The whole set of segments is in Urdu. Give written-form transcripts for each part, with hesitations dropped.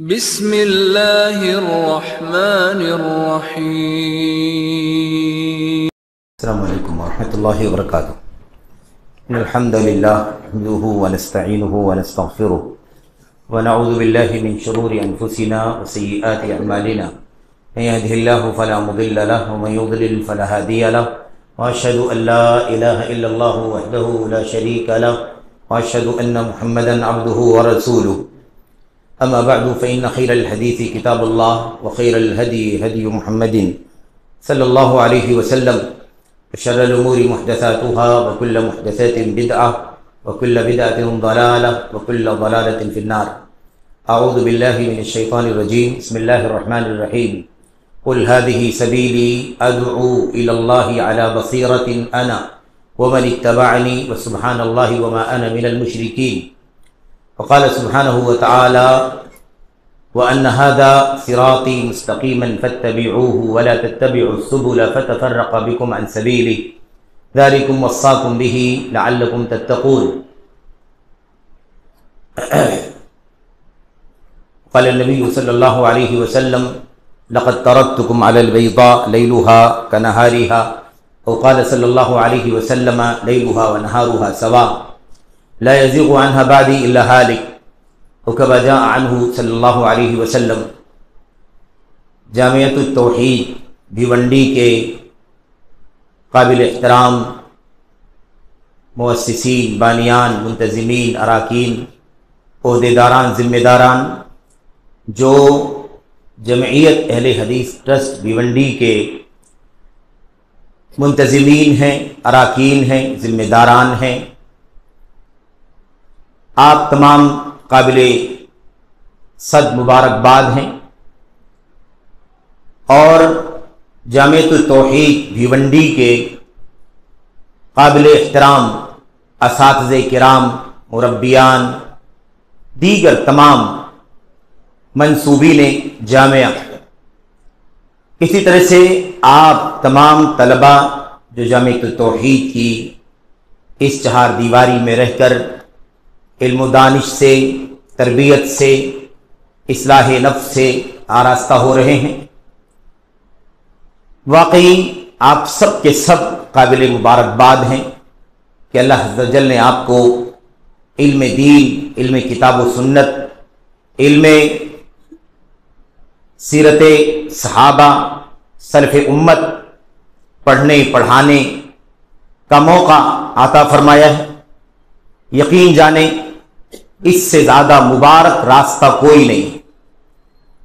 بسم اللہ الرحمن الرحیم۔ السلام علیکم ورحمۃ اللہ وبرکاتہ۔ ان الحمد للہ نحمده ونستعینه ونستغفره ونعوذ باللہ من شرور انفسنا وسیئات اعمالنا من يهده الله فلا مضل له ومن يضلل فلا هادي له واشهد ان لا اله الا الله وحده لا شريك له واشهد ان محمدا عبده ورسوله اما بعد فان خير الحديث كتاب الله وخير الهدي هدي محمد صلی اللہ علیہ وسلم وشر الامور محدثاتها وكل محدثات بدعة وكل بدعة ضلالة وكل ضلالة في النار۔ اعوذ باللہ من الشیطان الرجیم، بسم اللہ الرحمن الرحیم۔ قل هذه سبیلی ادعو الى اللہ على بصیرة انا ومن اتبعنی وسبحان اللہ وما انا من المشرکین۔ وقال سبحانہ وتعالی وأن هذا صراطي مستقيما فاتبعوه ولا تتبعوا السبل فتفرق بكم عن سبيله ذلكم وصاكم به لعلكم تتقون۔ قال النبي صلى الله عليه وسلم لقد تركتكم على البيضاء ليلها كنهارها، أو قال صلى الله عليه وسلم ليلها ونهارها سواء لا يزيغ عنها بعدي إلا هالك، وكما جاء عنہ صلی اللہ علیہ وسلم۔ جامعۃ التوحید بھیونڈی کے قابل احترام مؤسسین، بانیان، منتظمین، اراکین، عہدیداران، ذمہ داران جو جمعیت اہل حدیث ٹرسٹ بھیونڈی کے منتظمین ہیں، اراکین ہیں، ذمہ داران ہیں، آپ تمام قابل صد مبارکباد ہیں، اور جامعۃ التوحید بھیونڈی کے قابل احترام اساتذہ کرام، مربیان، دیگر تمام منصوبین جامعہ، اسی طرح سے آپ تمام طلباء جو جامعۃ التوحید کی اس چہار دیواری میں رہ کر علم و دانش سے، تربیت سے، اصلاح نفس سے آراستہ ہو رہے ہیں، واقعی آپ سب کے سب قابل مبارکباد ہیں کہ اللہ عز و جل نے آپ کو علم دین، علم کتاب و سنت، علم سیرت صحابہ، سلف امت پڑھنے پڑھانے کا موقع عطا فرمایا ہے۔ یقین جانیں اس سے زیادہ مبارک راستہ کوئی نہیں،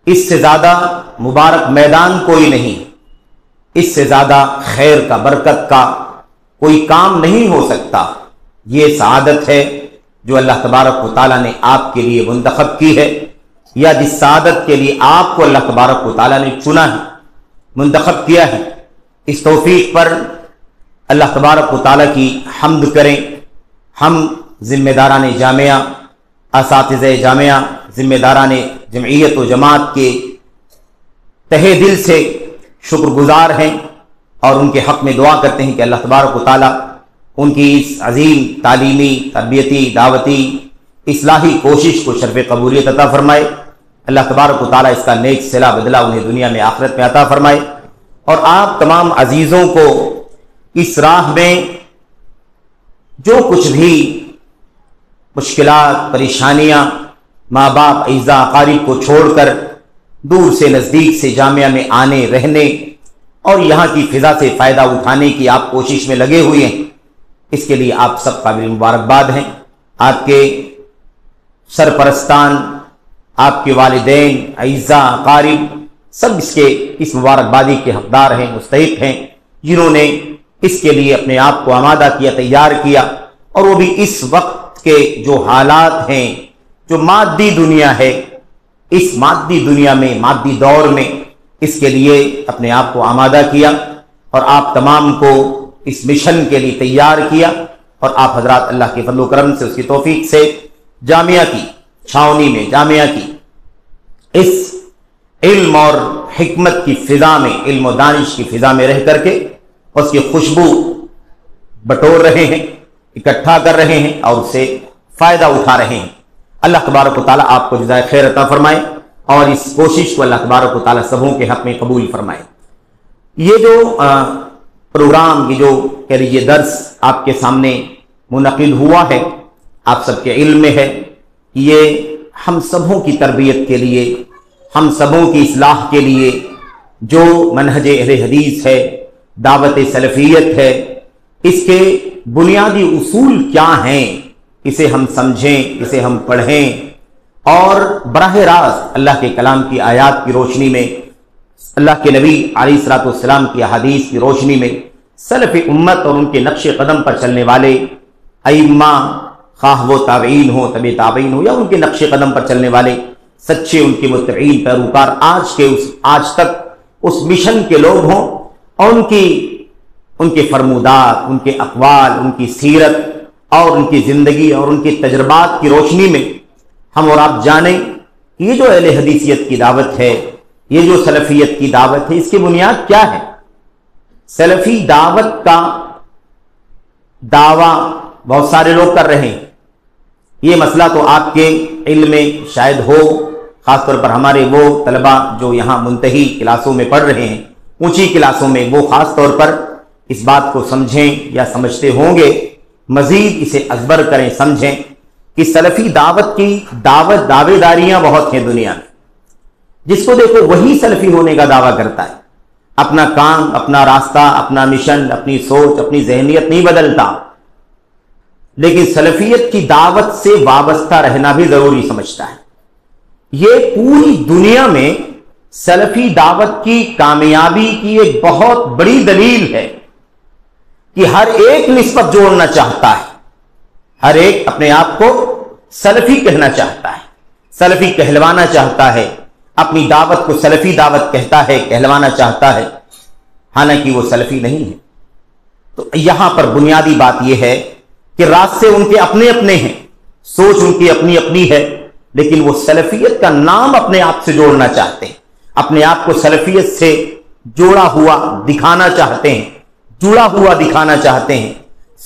اس سے زیادہ مبارک میدان کوئی نہیں، اس سے زیادہ خیر کا، برکت کا کوئی کام نہیں ہو سکتا۔ یہ سعادت ہے جو اللہ تبارک و تعالیٰ نے آپ کے لیے منتخب کی ہے، یا جس سعادت کے لیے آپ کو اللہ تبارک و تعالیٰ نے چنا ہے، منتخب کیا ہے۔ اس توفیق پر اللہ تبارک و تعالیٰ کی حمد کریں۔ ہم ذمہ داران جامعہ، اساتذہ جامعہ، ذمہ داران جمعیت و جماعت کے تہہ دل سے شکر گزار ہیں، اور ان کے حق میں دعا کرتے ہیں کہ اللہ تبارک و تعالیٰ ان کی اس عظیم تعلیمی، تربیتی، دعوتی، اصلاحی کوشش کو شرف قبولیت عطا فرمائے۔ اللہ تبارک و تعالیٰ اس کا نیک صلہ بدلہ انہیں دنیا میں آخرت میں عطا فرمائے، اور آپ تمام عزیزوں کو اس راہ میں جو کچھ بھی مشکلات، پریشانیاں، ماں باپ، اعزاء، اقارب کو چھوڑ کر دور سے نزدیک سے جامعہ میں آنے، رہنے اور یہاں کی فضا سے فائدہ اٹھانے کی آپ کوشش میں لگے ہوئے ہیں، اس کے لیے آپ سب قابل مبارکباد ہیں۔ آپ کے سرپرستان، آپ کے والدین، اعزاء، اقارب سب اس مبارکبادی کے حقدار ہیں، مستحق ہیں، جنہوں نے اس کے لیے اپنے آپ کو آمادہ کیا، تیار کیا، اور وہ بھی اس وقت کے جو حالات ہیں، جو مادی دنیا ہے، اس مادی دنیا میں، مادی دور میں اس کے لیے اپنے آپ کو آمادہ کیا، اور آپ تمام کو اس مشن کے لیے تیار کیا، اور آپ حضرات اللہ کے فضل و کرم سے، اس کی توفیق سے جامعہ کی چھاونی میں، جامعہ کی اس علم اور حکمت کی فضا میں، علم و دانش کی فضا میں رہ کر کے اس کی خوشبو بٹور رہے ہیں، اکٹھا کر رہے ہیں، اور اس سے فائدہ اٹھا رہے ہیں۔ اللہ تبارک و تعالیٰ آپ کو جزائے خیر عطا فرمائے، اور اس کوشش کو اللہ تبارک و تعالیٰ سبوں کے حق میں قبول فرمائے۔ یہ جو پروگرام، یہ جو کہہ لیجیے درس آپ کے سامنے منعقد ہوا ہے، آپ سب کے علم میں ہے، یہ ہم سبوں کی تربیت کے لیے، ہم سبوں کی اصلاح کے لیے جو منہج اہل حدیث ہے، دعوت سلفیت ہے، اس کے بنیادی اصول کیا ہیں، اسے ہم سمجھیں، اسے ہم پڑھیں، اور براہ راست اللہ کے کلام کی آیات کی روشنی میں، اللہ کے نبی علیہ الصلوۃ والسلام کی احادیث کی روشنی میں سلف امت اور ان کے نقش قدم پر چلنے والے ائمہ، خواہ وہ تابعین ہو، تبع تابعین ہو، یا ان کے نقش قدم پر چلنے والے سچے ان کے متبعین پیروکار آج تک اس مشن کے لوگ ہوں، اور ان کے فرمودات، ان کے اقوال، ان کی سیرت اور ان کی زندگی اور ان کے تجربات کی روشنی میں ہم اور آپ جانیں یہ جو اہل حدیثیت کی دعوت ہے، یہ جو سلفیت کی دعوت ہے، اس کی بنیاد کیا ہے۔ سلفی دعوت کا دعویٰ بہت سارے لوگ کر رہے ہیں، یہ مسئلہ تو آپ کے علم میں شاید ہو، خاص طور پر ہمارے وہ طلباء جو یہاں منتہی کلاسوں میں پڑھ رہے ہیں، اونچی کلاسوں میں، وہ خاص طور پر اس بات کو سمجھیں یا سمجھتے ہوں گے، مزید اسے ازبر کریں، سمجھیں کہ سلفی دعوت کی دعوے داریاں بہت ہیں دنیا میں، جس کو دیکھو وہی سلفی ہونے کا دعویٰ کرتا ہے، اپنا کام، اپنا راستہ، اپنا مشن، اپنی سوچ، اپنی ذہنیت نہیں بدلتا، لیکن سلفیت کی دعوت سے وابستہ رہنا بھی ضروری سمجھتا ہے۔ یہ پوری دنیا میں سلفی دعوت کی کامیابی کی ایک بہت بڑی دلیل ہے کہ ہر ایک نسبت جوڑنا چاہتا ہے، ہر ایک اپنے آپ کو سلفی کہنا چاہتا ہے، سلفی کہلوانا چاہتا ہے، اپنی دعوت کو سلفی دعوت کہتا ہے، کہلوانا چاہتا ہے، حالانکہ وہ سلفی نہیں ہے۔ تو یہاں پر بنیادی بات یہ ہے کہ راستے ان کے اپنے اپنے ہیں، سوچ ان کی اپنی اپنی ہے، لیکن وہ سلفیت کا نام اپنے آپ سے جوڑنا چاہتے ہیں، اپنے آپ کو سلفیت سے جوڑا ہوا دکھانا چاہتے ہیں، جڑا ہوا دکھانا چاہتے ہیں،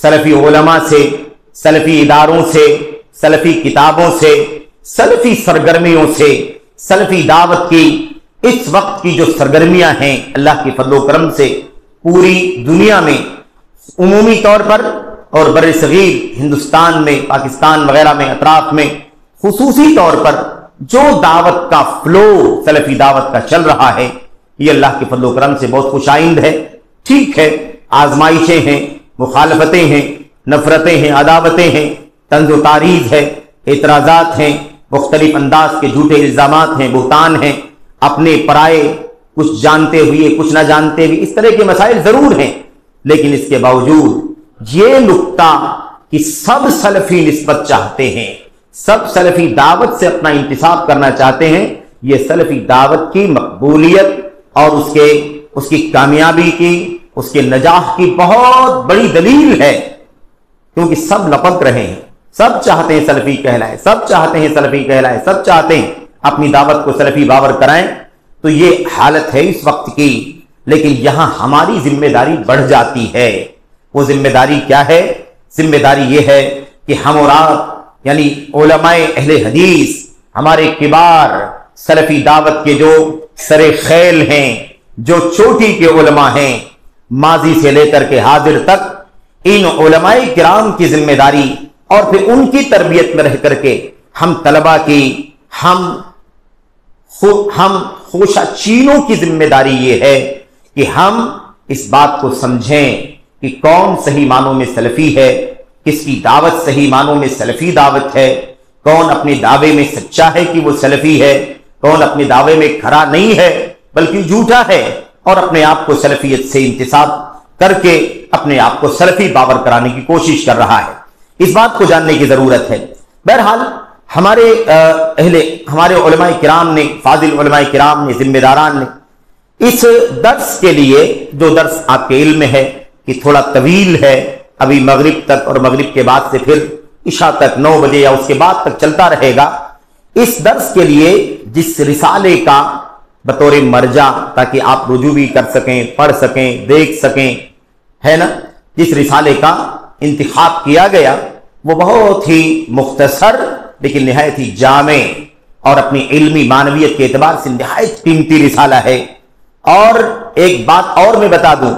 سلفی علماء سے، سلفی اداروں سے، سلفی کتابوں سے، سلفی سرگرمیوں سے، سلفی دعوت کی اس وقت کی جو سرگرمیاں ہیں اللہ کے فضل و کرم سے پوری دنیا میں عمومی طور پر اور بر صغیر ہندوستان میں، پاکستان وغیرہ میں، اطراف میں خصوصی طور پر جو دعوت کا فلو سلفی دعوت کا چل رہا ہے، یہ اللہ کے فضل و کرم سے بہت خوش آئند ہے۔ ٹھیک ہے، آزمائشیں ہیں، مخالفتیں ہیں، نفرتیں ہیں، عداوتیں ہیں، طنز و تعریض ہے، اعتراضات ہیں، مختلف انداز کے جھوٹے الزامات ہیں، بہتان ہیں، اپنے پرائے، کچھ جانتے ہوئے کچھ نہ جانتے ہوئے، اس طرح کے مسائل ضرور ہیں، لیکن اس کے باوجود یہ نقطہ کہ سب سلفی نسبت چاہتے ہیں، سب سلفی دعوت سے اپنا انتساب کرنا چاہتے ہیں، یہ سلفی دعوت کی مقبولیت اور اس کی کامیابی کی، اس کے نجاح کی بہت بڑی دلیل ہے، کیونکہ سب لپک رہے ہیں، سب چاہتے ہیں سلفی کہلائے، سب چاہتے ہیں سلفی کہلائے، سب چاہتے ہیں اپنی دعوت کو سلفی باور کرائیں۔ تو یہ حالت ہے اس وقت کی، لیکن یہاں ہماری ذمہ داری بڑھ جاتی ہے۔ وہ ذمہ داری کیا ہے؟ ذمہ داری یہ ہے کہ ہم اور آپ یعنی علماء اہل حدیث، ہمارے کبار سلفی دعوت کے جو سر خیل ہیں، جو چوٹی کے علماء ہیں، ماضی سے لے کر کے حاضر تک، ان علماء کرام کی ذمہ داری اور پھر ان کی تربیت میں رہ کر کے ہم طلباء کی، ہم خوشہ چینوں کی ذمہ داری یہ ہے کہ ہم اس بات کو سمجھیں کہ کون صحیح معنوں میں سلفی ہے، کس کی دعوت صحیح معنوں میں سلفی دعوت ہے، کون اپنے دعوے میں سچا ہے کہ وہ سلفی ہے، کون اپنے دعوے میں کھرا نہیں ہے بلکہ جھوٹا ہے اور اپنے آپ کو سلفیت سے انتساب کر کے اپنے آپ کو سلفی باور کرانے کی کوشش کر رہا ہے۔ اس بات کو جاننے کی ضرورت ہے۔ بہرحال ہمارے علماء کرام نے، فاضل علماء کرام نے، ذمہ داران نے اس درس کے لیے، جو درس آپ کے علم میں ہے کہ تھوڑا طویل ہے، ابھی مغرب تک اور مغرب کے بعد سے پھر عشاء تک 9 بجے یا اس کے بعد تک چلتا رہے گا، اس درس کے لیے جس رسالے کا بطور مرجع تاکہ آپ رجوع بھی کر سکیں، پڑھ سکیں، دیکھ سکیں، ہے نا، جس رسالے کا انتخاب کیا گیا وہ بہت ہی مختصر لیکن نہایت ہی جامع اور اپنی علمی معنویت کے اعتبار سے نہایت قیمتی رسالہ ہے۔ اور ایک بات اور میں بتا دوں،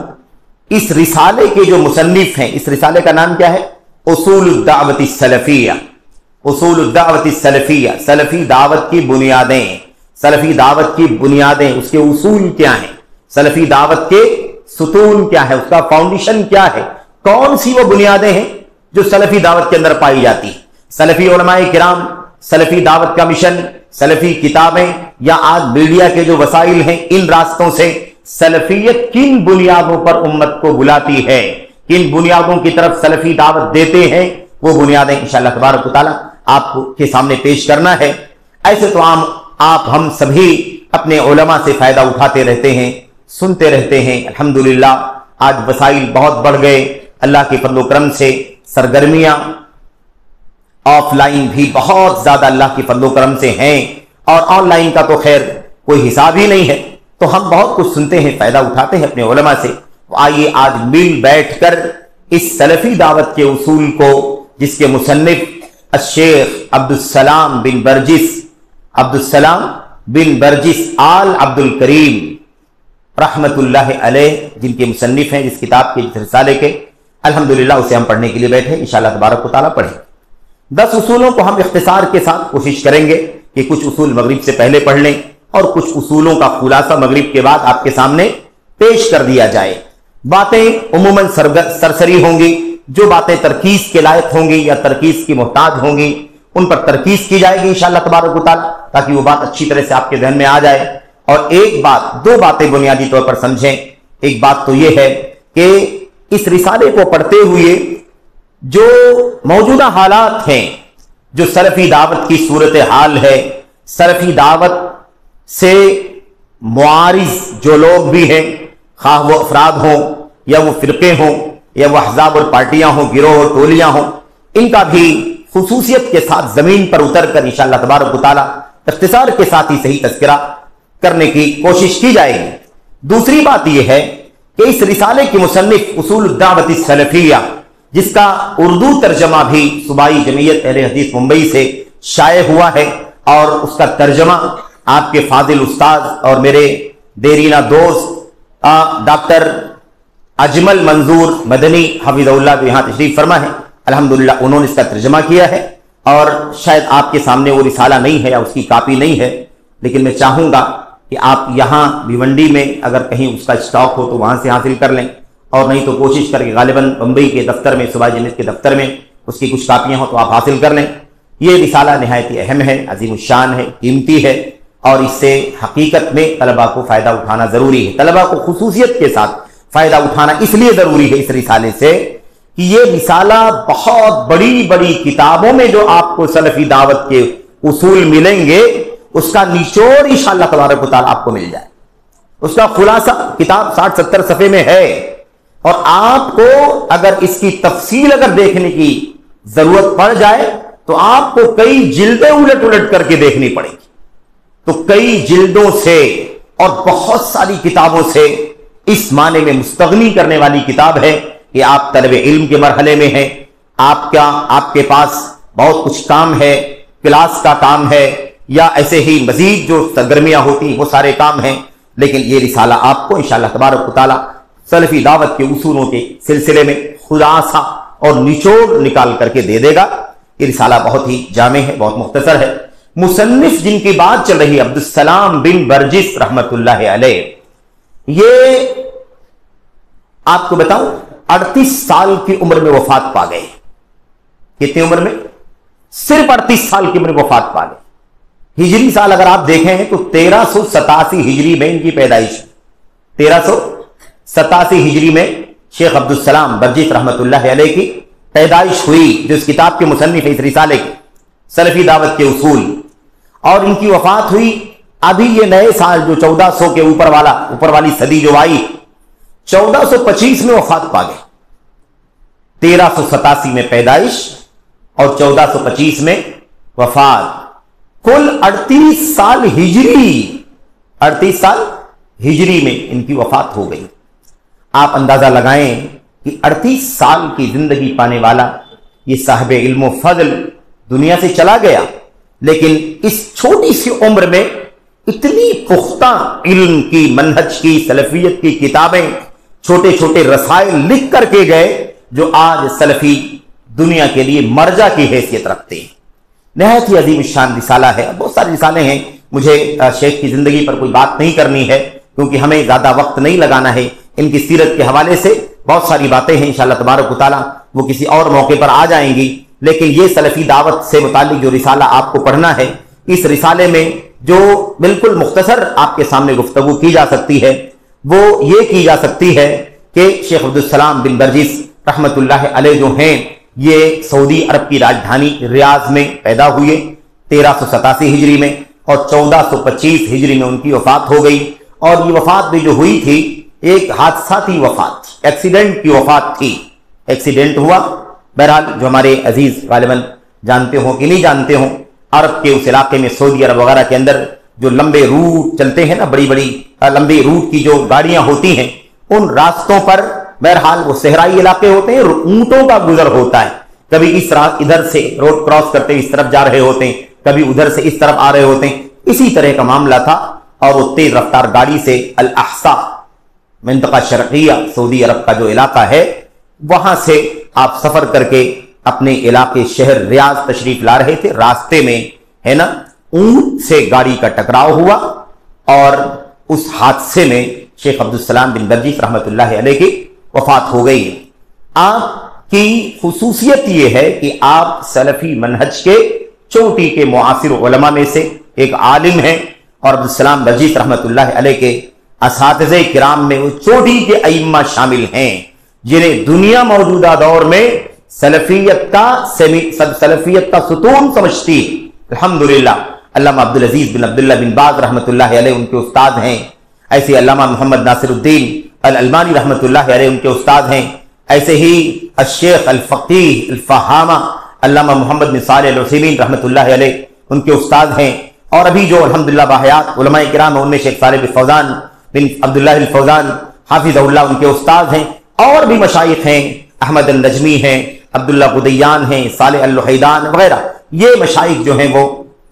اس رسالے کے جو مصنف ہیں، اس رسالے کا نام کیا ہے؟ اصول الدعوت السلفیہ۔ اصول الدعوت السلفیہ، سلفی دعوت کی بنیادیں، سلفی دعوت کی بنیادیں، اس کے اصول کیا ہیں، سلفی دعوت کے ستون کیا ہے، اس کا فاؤنڈیشن کیا ہے، کون سی وہ بنیادیں ہیں جو سلفی دعوت کے اندر پائی جاتی ہیں۔ سلفی علماء کرام، سلفی دعوت کا مشن، سلفی کتابیں یا آج میڈیا کے جو وسائل ہیں، ان راستوں سے سلفیت کن بنیادوں پر امت کو بلاتی ہے، کن بنیادوں کی طرف سلفی دعوت دیتے ہیں، وہ بنیادیں انشاءاللہ تبارک و تعالی آپ کے سامنے پیش کرنا ہے۔ ایسے تو آپ ہم سبھی اپنے علماء سے فائدہ اٹھاتے رہتے ہیں، سنتے رہتے ہیں۔ الحمدللہ آج وسائل بہت بڑھ گئے، اللہ کے فضل و کرم سے سرگرمیاں آف لائن بھی بہت زیادہ اللہ کے فضل و کرم سے ہیں، اور آن لائن کا تو خیر کوئی حساب ہی نہیں ہے، تو ہم بہت کچھ سنتے ہیں، فائدہ اٹھاتے ہیں اپنے علماء سے۔ آئیے آج مل بیٹھ کر اس سلفی دعوت کے اصول کو، جس کے مصنف الشیخ عبدالسلام بن برجس آل عبد الکریم رحمت اللہ علیہ، جن کے مصنف ہیں جس کتاب کے، جس رسالے کے، الحمدللہ اسے ہم پڑھنے کے لیے بیٹھے، انشاءاللہ تبارک و تعالیٰ پڑھیں۔ 10 اصولوں کو ہم اختصار کے ساتھ کوشش کریں گے کہ کچھ اصول مغرب سے پہلے پڑھ لیں اور کچھ اصولوں کا خلاصہ مغرب کے بعد آپ کے سامنے پیش کر دیا جائے۔ باتیں عموماً سرسری ہوں گی، جو باتیں ترکیز کے لائق ہوں گی یا ترکیز کی محتاج ہوں گی ان پر ترکیز کی جائے گی انشاءاللہ تبارک و تعالیٰ، تاکہ وہ بات اچھی طرح سے آپ کے ذہن میں آ جائے۔ اور دو باتیں بنیادی طور پر سمجھیں۔ ایک بات تو یہ ہے کہ اس رسالے کو پڑھتے ہوئے جو موجودہ حالات ہیں، جو سلفی دعوت کی صورتحال ہے، سلفی دعوت سے معارض جو لوگ بھی ہیں، خواہ وہ افراد ہوں یا وہ فرقے ہوں یا وہ احزاب اور پارٹیاں ہوں، گروہ اور ٹولیاں ہوں، ان کا بھی خصوصیت کے ساتھ زمین پر اتر کر انشاءاللہ تبارک و تعالیٰ اختصار کے ساتھ ہی صحیح تذکرہ کرنے کی کوشش کی جائے گی۔ دوسری بات یہ ہے کہ اس رسالے کی مصنف اصول الدعوت السلفیہ، جس کا اردو ترجمہ بھی صوبائی جمعیت اہل حدیث ممبئی سے شائع ہوا ہے، اور اس کا ترجمہ آپ کے فاضل استاد اور میرے دیرینہ دوست ڈاکٹر اجمل منظور مدنی حفظہ اللہ بھی یہاں تشریف فرما ہے، الحمدللہ انہوں نے اس کا ترجمہ کیا ہے، اور شاید آپ کے سامنے وہ رسالہ نہیں ہے یا اس کی کاپی نہیں ہے، لیکن میں چاہوں گا کہ آپ یہاں بھیونڈی میں اگر کہیں اس کا اسٹاک ہو تو وہاں سے حاصل کر لیں، اور نہیں تو کوشش کر کے غالباً ممبئی کے دفتر میں، صوبائی جمعیت کے دفتر میں اس کی کچھ کاپیاں ہوں تو آپ حاصل کر لیں۔ یہ رسالہ نہایت اہم ہے، عظیم الشان ہے، قیمتی ہے، اور اس سے حقیقت میں طلباء کو فائدہ اٹھانا ضروری ہے۔ طلباء کو خصوصیت کے ساتھ فائدہ اٹھانا اس لیے ضروری ہے اس رسالے سے کہ یہ رسالہ بہت بڑی بڑی کتابوں میں جو آپ کو سلفی دعوت کے اصول ملیں گے، اس کا نچوڑ انشاءاللہ تبارک و تعالیٰ آپ کو مل جائے۔ اس کا خلاصہ کتاب 60-70 صفحے میں ہے، اور آپ کو اگر اس کی تفصیل اگر دیکھنے کی ضرورت پڑ جائے تو آپ کو کئی جلدیں الٹ الٹ کر کے دیکھنی پڑے گی۔ تو کئی جلدوں سے اور بہت ساری کتابوں سے اس معنی میں مستغنی کرنے والی کتاب ہے کہ آپ طلب علم کے مرحلے میں ہیں، آپ کے پاس بہت کچھ کام ہے، کلاس کا کام ہے، یا ایسے ہی مزید جو سرگرمیاں ہوتی وہ سارے کام ہیں، لیکن یہ رسالہ آپ کو انشاءاللہ تبارک و تعالیٰ سلفی دعوت کے اصولوں کے سلسلے میں خلاصہ اور نچوڑ نکال کر کے دے دے گا۔ یہ رسالہ بہت ہی جامع ہے، بہت مختصر ہے۔ مصنف جن کی بات چل رہی ہے عبدالسلام بن برجس رحمت اللہ علیہ، یہ آپ کو بتاؤں 38 سال کی عمر میں وفات پا گئے۔ کتنی عمر میں؟ صرف 38 سال کی عمر میں وفات پا گئے۔ ہجری سال اگر آپ دیکھیں ہیں تو 1387 ہجری میں ان کی پیدائش، 1387 ہجری میں شیخ عبدالسلام برجس رحمت اللہ علیہ کی پیدائش ہوئی، جو اس کتاب کے مصنف اس رسالے کے سلفی دعوت کے اصول، اور ان کی وفات ہوئی ابھی یہ نئے سال جو 1400 کے اوپر والی صدی جو آئی، 1425 میں وفات پا گئے۔ 1387 میں پیدائش اور 1425 میں وفات، کل 38 سال ہجری میں ان کی وفات ہو گئی۔ آپ اندازہ لگائیں کہ 38 سال کی زندگی پانے والا یہ صاحب علم و فضل دنیا سے چلا گیا، لیکن اس چھوٹی سی عمر میں اتنی پختہ علم کی، منہج کی، سلفیت کی کتابیں، چھوٹے چھوٹے رسائل لکھ کر کے گئے جو آج سلفی دنیا کے لیے مرجع کی حیثیت رکھتے ہیں۔ نہایت ہی عظیم الشان رسالہ ہے۔ بہت سارے رسالے ہیں، مجھے شیخ کی زندگی پر کوئی بات نہیں کرنی ہے کیونکہ ہمیں زیادہ وقت نہیں لگانا ہے۔ ان کی سیرت کے حوالے سے بہت ساری باتیں ہیں، انشاءاللہ تبارک و تعالی وہ کسی اور موقع پر آ جائیں گی، لیکن یہ سلفی دعوت سے متعلق جو رسالہ آپ کو پڑھنا ہے، اس رسالے میں جو بالکل مختصر آپ کے سامنے گفتگو کی جا سکتی ہے وہ یہ کی جا سکتی ہے کہ شیخ عبدالسلام بن برجس رحمت اللہ علیہ جو ہیں یہ سعودی عرب کی راجدھانی ریاض میں پیدا ہوئے 1387 ہجری میں، اور 1425 ہجری میں ان کی وفات ہو گئی۔ اور یہ وفات بھی جو ہوئی تھی ایک حادثاتی وفات، ایکسیڈنٹ کی وفات تھی، ایکسیڈنٹ ہوا۔ بہرحال جو ہمارے عزیز غالباً جانتے ہوں کہ نہیں جانتے ہوں، عرب کے اس علاقے میں سعودی عرب وغیرہ کے اندر جو لمبے روٹ چلتے ہیں نا، بڑی بڑی لمبے روٹ کی جو گاڑیاں ہوتی ہیں، ان راستوں پر بہرحال وہ صحرائی علاقے ہوتے ہیں، اونٹوں کا گزر ہوتا ہے، کبھی اس ادھر سے روڈ کراس کرتے اس طرف جا رہے ہوتے ہیں، کبھی ادھر سے اس طرف آ رہے ہوتے ہیں، اسی طرح کا معاملہ تھا۔ اور وہ تیز رفتار گاڑی سے الاحساء منطقہ شرقیہ سعودی عرب کا جو علاقہ ہے وہاں سے آپ سفر کر کے اپنے علاقے شہر ریاض تشریف لا رہے تھے، راستے میں ہے نا اونٹ سے گاڑی کا ٹکراؤ ہوا، اور اس حادثے میں شیخ عبدالسلام بن برجس رحمت اللہ علیہ کی وفات ہو گئی۔ آپ کی خصوصیت یہ ہے کہ آپ سلفی منہج کے چوٹی کے معاصر علماء میں سے ایک عالم ہیں، اور عبدالسلام برجس رحمت اللہ علیہ کے اساتذہ کرام میں وہ چوٹی کے ائمہ شامل ہیں جنہیں دنیا موجودہ دور میں سلفیت کا ستون سمجھتی ہے۔ الحمدللہ علامہ عبدالعزیز بن عبداللہ بن باز رحمت اللہ علیہ ان کے استاد ہیں، ایسے علامہ محمد ناصر الدین الالبانی رحمت اللہ علیہ ان کے استاد ہیں، ایسے ہی الشیخ الفقیہ الفہامہ علامہ محمد بن صالح العثیمین رحمت اللہ علیہ ان کے استاد ہیں، اور ابھی جو الحمدللہ باحیات علماء کرام ہیں ان میں شیخ صالح بن فوزان بن عبداللہ الفوزان حافظ اللہ ان کے استاد ہیں، اور بھی مشائخ ہیں، احمد النجمی ہیں، عبداللہ غدیان ہیں، صالح اللحیدان وغیرہ، یہ مشائخ جو ہیں وہ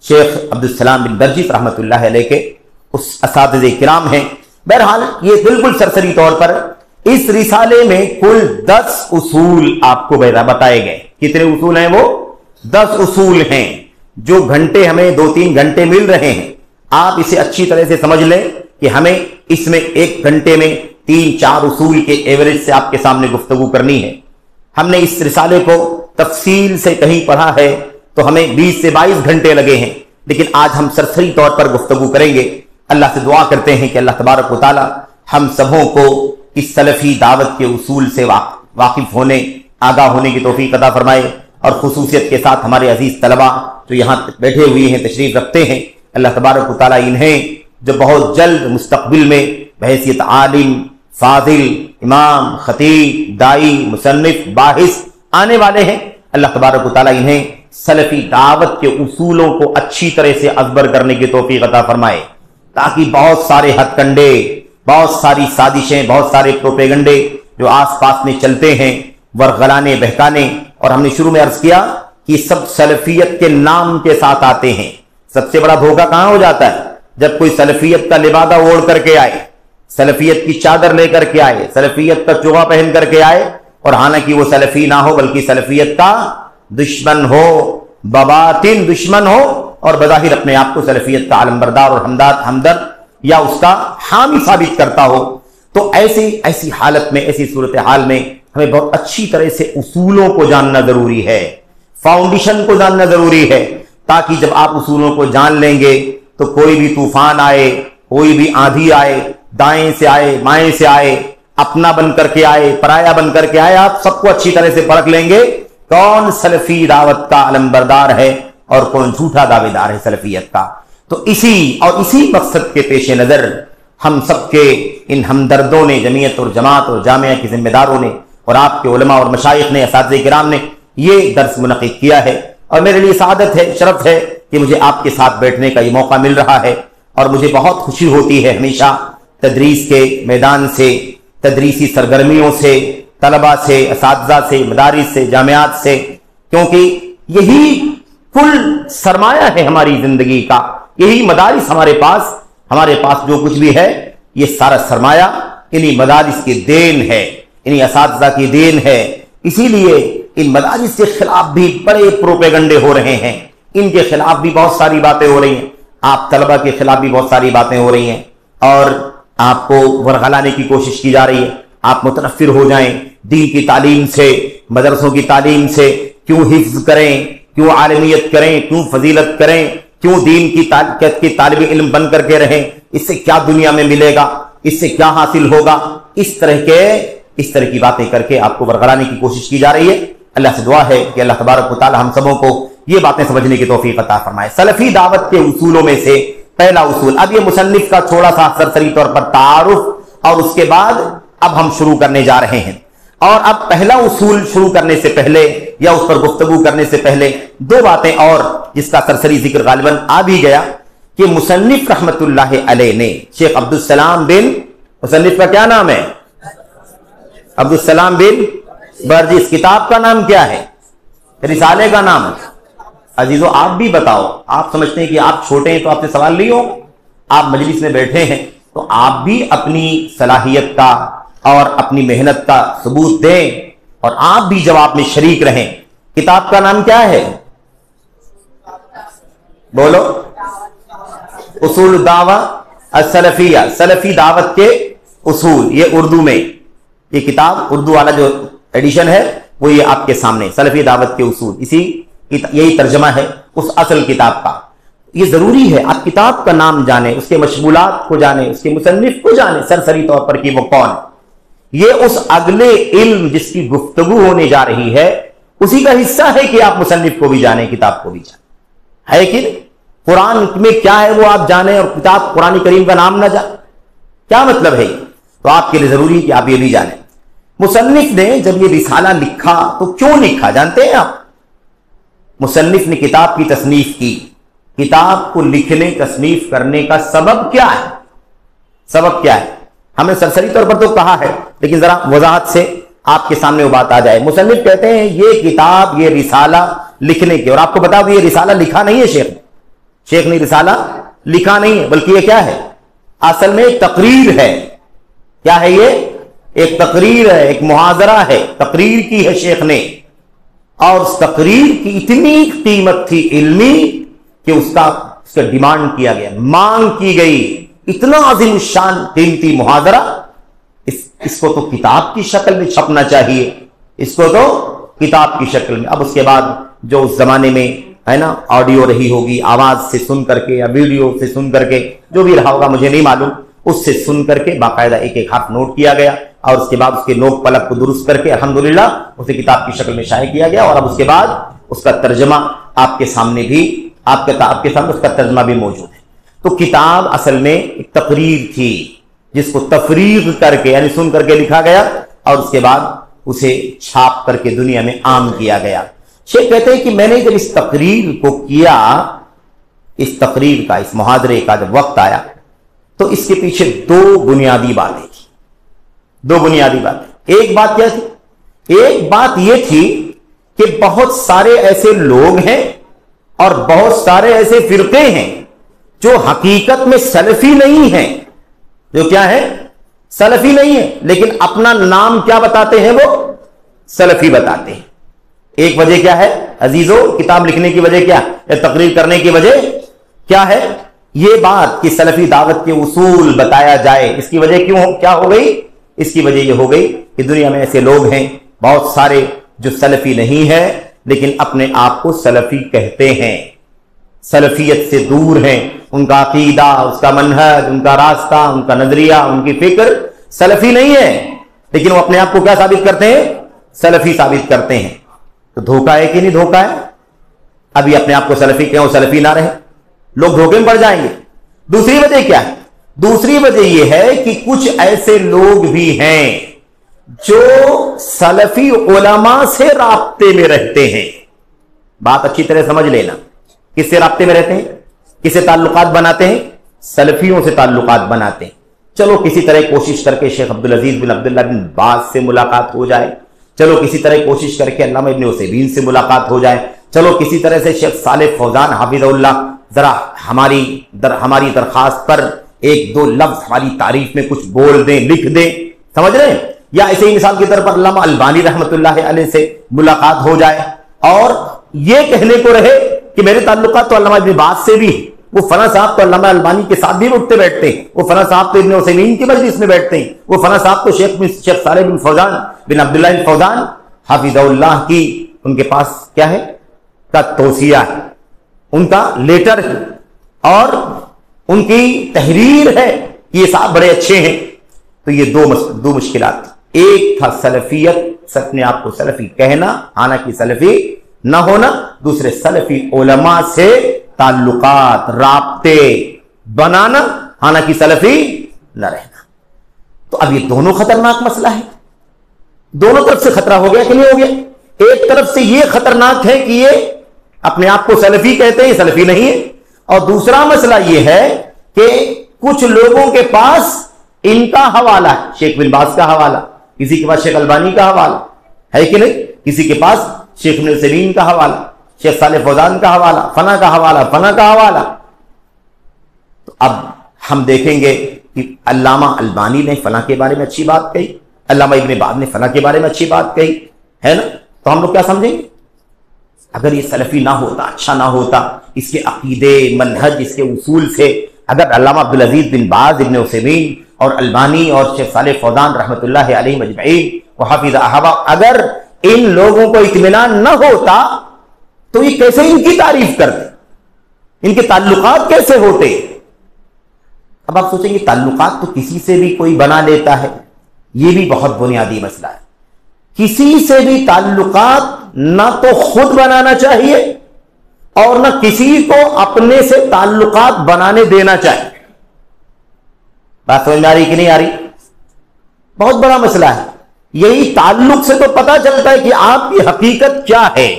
شیخ عبدالسلام بن برجس رحمت اللہ علیہ کے اس اساتذہ کرام ہیں۔ بہرحال یہ بالکل سرسری طور پر اس رسالے میں کل 10 اصول آپ کو بتائے گئے۔ کتنے اصول ہیں؟ وہ 10 اصول ہیں، جو گھنٹے ہمیں 2-3 گھنٹے مل رہے ہیں، آپ اسے اچھی طرح سے سمجھ لیں کہ ہمیں اس میں 1 گھنٹے میں 3-4 اصول کے ایوریج سے آپ کے سامنے گفتگو کرنی ہے۔ ہم نے اس رسالے کو تفصیل سے کہیں پڑھا ہے تو ہمیں 20 سے 22 گھنٹے لگے ہیں، لیکن آج ہم سرسری طور پر گفتگو کریں گے۔ اللہ سے دعا کرتے ہیں کہ اللہ تبارک و تعالی ہم سبوں کو اس سلفی دعوت کے اصول سے واقف ہونے، آگاہ ہونے کی توفیق عطا فرمائے، اور خصوصیت کے ساتھ ہمارے عزیز طلبہ جو یہاں بیٹھے ہوئے ہیں، تشریف رکھتے ہیں، اللہ تبارک و تعالی انہیں جو بہت جلد مستقبل میں بحیثیت عالم، فاضل، امام، خطیب، دائی، مصنف، باحث آنے والے ہیں، اللہ تبارک و تعالی انہیں سلفی دعوت کے اصولوں کو اچھی طرح سے ازبر کرنے کی توفیق عطا فرمائے، تاکہ بہت سارے ہتھ کنڈے، بہت ساری سازشیں، بہت سارے پروپیگنڈے جو آس پاس میں چلتے ہیں، ورغلانے بہکانے، اور ہم نے شروع میں عرض کیا کہ سب سلفیت کے نام کے ساتھ آتے ہیں۔ سب سے بڑا دھوکہ کہاں ہو جاتا ہے؟ جب کوئی سلفیت کا لبادہ اوڑھ کر کے آئے، سلفیت کی چادر لے کر کے آئے، سلفیت کا چوغا پہن کر کے آئے، اور حالانکہ وہ سلفی نہ ہو بلکہ سلفیت کا دشمن ہو، بباطن دشمن ہو، اور بظاہر اپنے آپ کو سلفیت کا علمبردار اور ہمدرد یا اس کا حامی ثابت کرتا ہو۔ تو ایسی حالت میں، ایسی صورتحال میں ہمیں بہت اچھی طرح سے اصولوں کو جاننا ضروری ہے، فاؤنڈیشن کو جاننا ضروری ہے، تاکہ جب آپ اصولوں کو جان لیں گے تو کوئی بھی طوفان آئے، کوئی بھی آندھی آئے، دائیں سے آئے، بائیں سے آئے، اپنا بن کر کے آئے، پرایا بن کر کے آئے، آپ سب کو اچھی طرح سے پرکھ لیں گے کون سلفی دعوت کا علمبردار ہے اور کون جھوٹا دعوے دار ہے سلفیت کا۔ تو اسی مقصد کے پیش نظر ہم سب کے ان ہمدردوں نے، جمعیت اور جماعت اور جامعہ کے ذمہ داروں نے، اور آپ کے علماء اور مشائخ نے، اساتذہ کرام نے یہ درس منعقد کیا ہے، اور میرے لیے سعادت ہے، شرف ہے کہ مجھے آپ کے ساتھ بیٹھنے کا یہ موقع مل رہا ہے، اور مجھے بہت خوشی ہوتی ہے ہمیشہ تدریس کے میدان سے، تدریسی سرگرمیوں سے، طلبہ سے، اساتذہ سے، مدارس سے، جامعات سے، کیونکہ یہی کل سرمایہ ہے ہماری زندگی کا. یہی مدارس ہمارے پاس جو کچھ بھی ہے یہ سارا سرمایہ انہی مدارس کی دین ہے، انہی اساتذہ کی دین ہے. اسی لیے ان مدارس کے خلاف بھی بڑے پروپیگنڈے ہو رہے ہیں، ان کے خلاف بھی بہت ساری باتیں ہو رہی ہیں. آپ طلبہ کے خلاف بھی بہت ساری باتیں ہو رہی ہیں اور آپ کو ورغلانے کی کوشش کی جا رہی ہے. آپ متنفر ہو جائیں دین کی تعلیم سے، مدرسوں کی تعلیم سے. کیوں حفظ کریں، کیوں عالمیت کریں، کیوں فضیلت کریں، کیوں دین کی طالب علم بن کر کے رہیں، اس سے کیا دنیا میں ملے گا، اس سے کیا حاصل ہوگا. اس طرح کی باتیں کر کے آپ کو ورغلانے کی کوشش کی جا رہی ہے. اللہ سے دعا ہے کہ اللہ تبارک و تعالی ہم سبوں کو یہ باتیں سمجھنے کی توفیق عطا فرمائے. سلفی دعوت کے اصولوں میں سے پہلا اصول، اب یہ مصنف کا تھوڑا سا سرسری طور پر تعارف، اور اس کے بعد اب ہم شروع کرنے جا رہے ہیں. اور اب پہلا اصول شروع کرنے سے پہلے یا اس پر گفتگو کرنے سے پہلے دو باتیں اور، جس کا سرسری ذکر غالباً آ بھی گیا، کہ مصنف رحمت اللہ علیہ نے شیخ عبدالسلام بن، مصنف کا کیا نام ہے؟ عبدالسلام بن برجی. اس کتاب کا نام کیا ہے؟ رسالے کا نام. عزیزو آپ بھی بتاؤ، آپ سمجھتے ہیں کہ آپ چھوٹے ہیں تو آپ سے سوال نہیں ہو؟ آپ مجلس میں بیٹھے ہیں تو آپ بھی اپنی صلاحیت کا اور اپنی محنت کا ثبوت دیں اور آپ بھی جواب میں شریک رہیں. کتاب کا نام کیا ہے؟ بولو. اصول الدعوہ السلفیہ، سلفی دعوت کے اصول. یہ اردو میں، یہ کتاب اردو والا جو ایڈیشن ہے وہ یہ آپ کے سامنے، سلفی دعوت کے اصول، یہی ترجمہ ہے اس اصل کتاب کا. یہ ضروری ہے آپ کتاب کا نام جانیں، اس کے مشمولات کو جانیں، اس کے مصنف کو جانیں سرسری طور پر کہ وہ کون. یہ اس اگلے علم جس کی گفتگو ہونے جا رہی ہے اسی کا حصہ ہے کہ آپ مصنف کو بھی جانیں، کتاب کو بھی جانیں. ہے کہ قرآن میں کیا ہے وہ آپ جانیں اور کتاب قرآن کریم کا نام نہ جانیں، کیا مطلب ہے؟ تو آپ کے لیے ضروری ہے کہ آپ یہ بھی جانیں. مصنف نے جب یہ رسالہ لکھا تو کیوں لکھا جانتے ہیں آپ؟ مصنف نے کتاب کی تصنیف کی. کتاب کو لکھنے تصنیف کرنے کا سبب کیا ہے؟ سبب کیا ہے؟ ہم نے سرسری طور پر تو کہا ہے لیکن ذرا وضاحت سے آپ کے سامنے وہ بات آ جائے. مصنف کہتے ہیں یہ کتاب، یہ رسالہ لکھنے کے، اور آپ کو بتا دوں یہ رسالہ لکھا نہیں ہے شیخ نے رسالہ لکھا نہیں ہے، بلکہ یہ کیا ہے؟ اصل میں تقریر ہے. کیا ہے یہ؟ ایک تقریر ہے، ایک محاضرہ ہے، تقریر کی ہے شیخ نے. اور اس تقریر کی اتنی قیمت تھی علمی کہ اس کا ڈیمانڈ کیا گیا، مانگ کی گئی. اتنا عظیم الشان قیمتی محاضرہ، اس کو تو کتاب کی شکل میں چھپنا چاہیے، اس کو تو کتاب کی شکل میں. اب اس کے بعد جو اس زمانے میں ہے نا آڈیو رہی ہوگی، آواز سے سن کر کے یا ویڈیو سے سن کر کے، جو بھی رہا ہوگا مجھے نہیں معلوم، اس سے سن کر کے باقاعدہ ایک ایک حرف نوٹ کیا گیا اور اس کے بعد اس کے نوک پلک کو درست کر کے الحمدللہ اسے کتاب کی شکل میں شائع کیا گیا. اور اب اس کے بعد اس کا ترجمہ آپ کے سامنے بھی، آپ کے سامنے اس کا ترجمہ بھی موجود ہے. تو کتاب اصل میں ایک تقریر تھی جس کو تفریغ کر کے یعنی سن کر کے لکھا گیا اور اس کے بعد اسے چھاپ کر کے دنیا میں عام کیا گیا. شیخ کہتے ہیں کہ میں نے جب اس تقریر کو کیا، اس تقریر کا، اس محاضرے کا جب وقت آیا تو اس کے پیچھے دو بنیادی باتیں تھیں. دو بنیادی باتیں. ایک بات کیا تھی؟ ایک بات یہ تھی کہ بہت سارے ایسے لوگ ہیں اور بہت سارے ایسے فرقے ہیں جو حقیقت میں سلفی نہیں ہیں. جو کیا ہے؟ سلفی نہیں ہے، لیکن اپنا نام کیا بتاتے ہیں؟ وہ سلفی بتاتے ہیں. ایک وجہ کیا ہے عزیزو؟ کتاب لکھنے کی وجہ کیا ہے؟ تقریر کرنے کی وجہ کیا ہے؟ یہ بات کہ سلفی دعوت کے اصول بتایا جائے. اس کی وجہ کیا ہو گئی؟ اس کی وجہ یہ ہو گئی کہ دنیا میں ایسے لوگ ہیں بہت سارے جو سلفی نہیں ہے لیکن اپنے آپ کو سلفی کہتے ہیں، سلفیت سے دور ہیں. ان کا عقیدہ، اس کا منہج، ان کا راستہ، ان کا نظریہ، ان کی فکر سلفی نہیں ہے، لیکن وہ اپنے آپ کو کیا ثابت کرتے ہیں؟ سلفی ثابت کرتے ہیں. تو دھوکہ ہے کہ نہیں دھوکہ ہے؟ ابھی اپنے آپ کو سلفی کہیں اور سلفی نہ رہے، لوگ دھوکے میں پڑ جائیں گے. دوسری وجہ کیا ہے؟ دوسری وجہ یہ ہے کہ کچھ ایسے لوگ بھی ہیں جو سلفی علماء سے رابطے میں رہتے ہیں. بات اچھی طرح سمجھ لینا. کس سے رابطے میں رہتے ہیں؟ کس سے تعلقات بناتے ہیں؟ سلفیوں سے تعلقات بناتے ہیں. چلو کسی طرح کوشش کر کے شیخ عبدالعزیز بن عبداللہ بن باز سے ملاقات ہو جائے، چلو کسی طرح کوشش کر کے علامہ ابن عثیمین سے ملاقات ہو جائے، چلو کسی طرح سے شیخ صالح فوزان حافظ اللہ ذرا ہماری درخواست پر ایک دو لفظ ہماری تعریف میں کچھ بول دیں، لکھ دیں، سمجھ رہے ہیں؟ یا ایسے ہی مثال کے طور پر علامہ البانی رحمۃ اللہ علیہ سے ملاقات ہو جائے اور یہ کہنے کو رہے کہ میرے تعلقات تو علامہ ابن باز سے بھی، وہ فلاں صاحب تو علامہ البانی کے ساتھ بھی اٹھتے بیٹھتے ہیں، وہ فلاں صاحب تو ابن عثیمین کی مجلس میں بیٹھتے ہیں، وہ فلاں صاحب تو شیخ صالح بن فوزان بن عبداللہ بن فوزان حافظ اللہ کی ان کے پاس کیا ہے کا توصیہ ہے، ان کا لیٹر ہے اور ان کی تحریر ہے، یہ صاحب بڑے اچھے ہیں۔ تو یہ دو مشکلات، ایک تھا سلفیت، اپنے آپ کو سلفی کہنا حالانکہ سلفی نہ ہونا، دوسرے سلفی علماء سے تعلقات رابطے بنانا حالانکہ سلفی نہ رہنا۔ تو اب یہ دونوں خطرناک مسئلہ ہے، دونوں طرف سے خطرہ ہو گیا کہ نہیں ہو گیا؟ ایک طرف سے یہ خطرناک ہے کہ یہ اپنے آپ کو سلفی کہتے ہیں، سلفی نہیں ہے، اور دوسرا مسئلہ یہ ہے کہ کچھ لوگوں کے پاس ان کا حوالہ ہے، شیخ بن باز کا حوالہ، کسی کے پاس شیخ البانی کا حوالہ ہے کہ نہیں، کسی کے پاس شیخ ابن عثیمین کا حوالہ، شیخ صالح فوزان کا حوالہ، فنا کا حوالہ، فنا کا حوالہ۔ تو اب ہم دیکھیں گے کہ علامہ البانی نے فنا کے بارے میں اچھی بات کہی، علامہ ابن باز نے فنا کے بارے میں اچھی بات کہی ہے نا، تو ہم لوگ کیا سمجھیں گے؟ اگر یہ سلفی نہ ہوتا، اچھا نہ ہوتا، اس کے عقیدے، منہج، اس کے اصول سے اگر علامہ عبدالعزیز بن باز، ابن عثیمین اور البانی اور شیخ صالح فوزان رحمۃ اللہ علیہ مجمعین وحافظ احباب اگر ان لوگوں کو اطمینان نہ ہوتا تو یہ کیسے ان کی تعریف کرتے، ان کے تعلقات کیسے ہوتے؟ اب آپ سوچیں گے تعلقات تو کسی سے بھی کوئی بنا لیتا ہے، یہ بھی بہت بنیادی مسئلہ ہے۔ کسی سے بھی تعلقات نہ تو خود بنانا چاہیے اور نہ کسی کو اپنے سے تعلقات بنانے دینا چاہیے۔ بات سمجھ میں آ رہی کہ نہیں آ رہی؟ بہت بڑا مسئلہ ہے۔ یہی تعلق سے تو پتا چلتا ہے کہ آپ کی حقیقت کیا ہے۔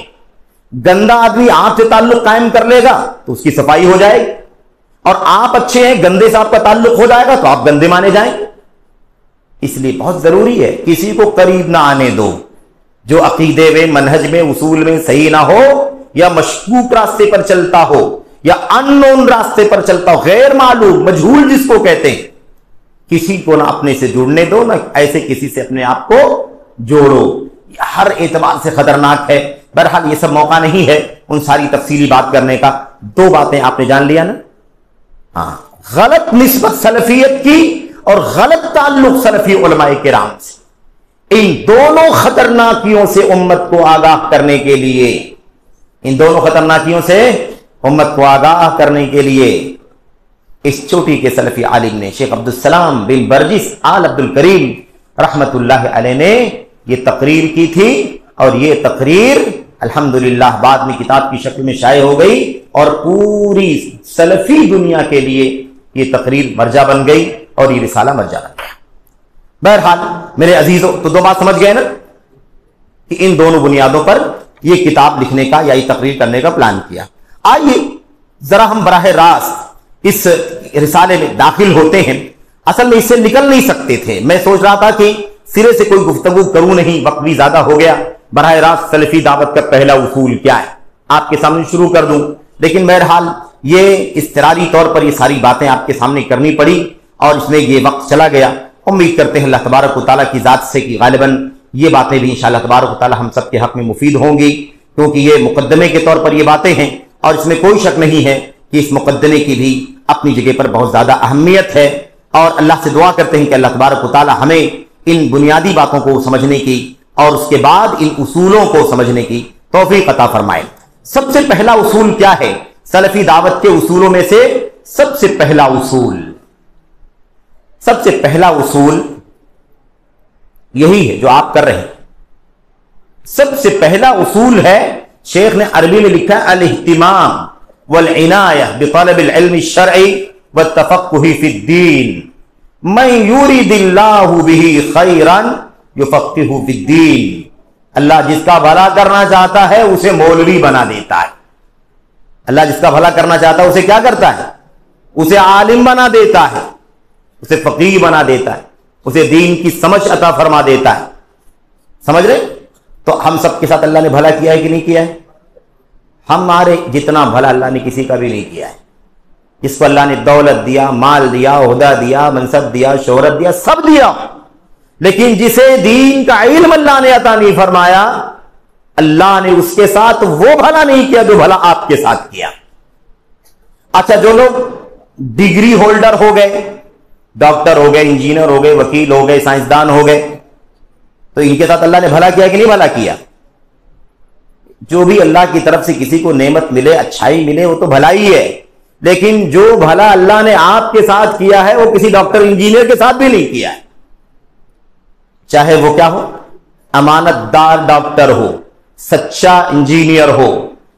گندا آدمی آپ سے تعلق قائم کر لے گا تو اس کی صفائی ہو جائے گی، اور آپ اچھے ہیں، گندے سے آپ کا تعلق ہو جائے گا تو آپ گندے مانے جائیں گے۔ اس لیے بہت ضروری ہے کسی کو قریب نہ آنے دو جو عقیدے میں، منہج میں، اصول میں صحیح نہ ہو، یا مشکوک راستے پر چلتا ہو، یا ان نون راستے پر چلتا ہو، غیر معلوم، مجہول جس کو کہتے ہیں۔ کسی کو نہ اپنے سے جڑنے دو، نہ ایسے کسی سے اپنے آپ کو جوڑو۔ ہر اعتبار سے خطرناک ہے۔ بہرحال یہ سب موقع نہیں ہے ان ساری تفصیلی بات کرنے کا۔ دو باتیں آپ نے جان لیا نا، ہاں، غلط نسبت سلفیت کی اور غلط تعلق سلفی علماء کرام سے۔ ان دونوں خطرناکیوں سے امت کو آگاہ کرنے کے لیے، ان دونوں خطرناکیوں سے امت کو آگاہ کرنے کے لیے اس چوٹی کے سلفی عالم نے، شیخ عبدالسلام بن برجس آل عبد الکریم رحمت اللہ علیہ نے یہ تقریر کی تھی، اور یہ تقریر الحمدللہ بعد میں کتاب کی شکل میں شائع ہو گئی، اور پوری سلفی دنیا کے لیے یہ تقریر مرجع بن گئی، اور یہ رسالہ مرجع بن گیا۔ بہرحال میرے عزیزوں، تو دو بات سمجھ گئے نا کہ ان دونوں بنیادوں پر یہ کتاب لکھنے کا یا یہ تقریر کرنے کا پلان کیا۔ آئیے ذرا ہم براہ راست اس رسالے میں داخل ہوتے ہیں۔ اصل میں اس سے نکل نہیں سکتے تھے، میں سوچ رہا تھا کہ سرے سے کوئی گفتگو کروں نہیں، وقت بھی زیادہ ہو گیا۔ براہ راست سلفی دعوت کا پہلا اصول کیا ہے آپ کے سامنے شروع کر دوں، لیکن بہرحال یہ اضطراری طور پر یہ ساری باتیں آپ کے سامنے کرنی پڑی، اور اس میں یہ وقت چلا گیا۔ امید کرتے ہیں اللہ تبارک و تعالیٰ کی ذات سے کہ غالباً یہ باتیں بھی انشاءاللہ تبارک و تعالیٰ ہم سب کے حق میں مفید ہوں گی، کیونکہ یہ مقدمے کے طور پر یہ باتیں ہیں، اور اس میں کوئی شک نہیں ہے کہ اس مقدمے کی بھی اپنی جگہ پر بہت زیادہ اہمیت ہے، اور اللہ سے دعا کرتے ہیں کہ اللہ تبارک و تعالیٰ ہمیں ان بنیادی باتوں کو سمجھنے کی اور اس کے بعد ان اصولوں کو سمجھنے کی توفیق عطا فرمائے۔ سب سے پہلا اصول کیا ہے؟ سلفی دعوت کے اصولوں میں سے سب سے پہلا اصول یہی ہے جو آپ کر رہے ہیں۔ سب سے پہلا اصول ہے، شیخ نے عربی میں لکھا ہے، الاہتمام والعنایہ بطلب العلم الشرعی والتفقہ فی الدین، من یرید اللہ بہ خیرا یفقہہ فی الدین۔ اللہ جس کا بھلا کرنا چاہتا ہے اسے مولوی بنا دیتا ہے۔ اللہ جس کا بھلا کرنا چاہتا ہے اسے کیا کرتا ہے؟ اسے عالم بنا دیتا ہے، اسے فقیہ بنا دیتا ہے، اسے دین کی سمجھ عطا فرما دیتا ہے۔ سمجھ رہے؟ تو ہم سب کے ساتھ اللہ نے بھلا کیا ہے کہ نہیں کیا ہے؟ ہمارے جتنا بھلا اللہ نے کسی کا بھی نہیں کیا ہے. جس کو اللہ نے دولت دیا، مال دیا، عہدہ دیا، منصب دیا، شہرت دیا، سب دیا، لیکن جسے دین کا علم اللہ نے عطا نہیں فرمایا، اللہ نے اس کے ساتھ وہ بھلا نہیں کیا جو بھلا آپ کے ساتھ کیا. اچھا، جو لوگ ڈگری ہولڈر ہو گئے، ڈاکٹر ہو گئے، انجینئر ہو گئے، وکیل ہو گئے، سائنسدان ہو گئے، تو ان کے ساتھ اللہ نے بھلا کیا کہ نہیں بھلا کیا؟ جو بھی اللہ کی طرف سے کسی کو نعمت ملے، اچھائی ملے، وہ تو بھلائی ہے، لیکن جو بھلا اللہ نے آپ کے ساتھ کیا ہے وہ کسی ڈاکٹر انجینئر کے ساتھ بھی نہیں کیا ہے. چاہے وہ کیا ہو، امانت دار ڈاکٹر ہو، سچا انجینئر ہو،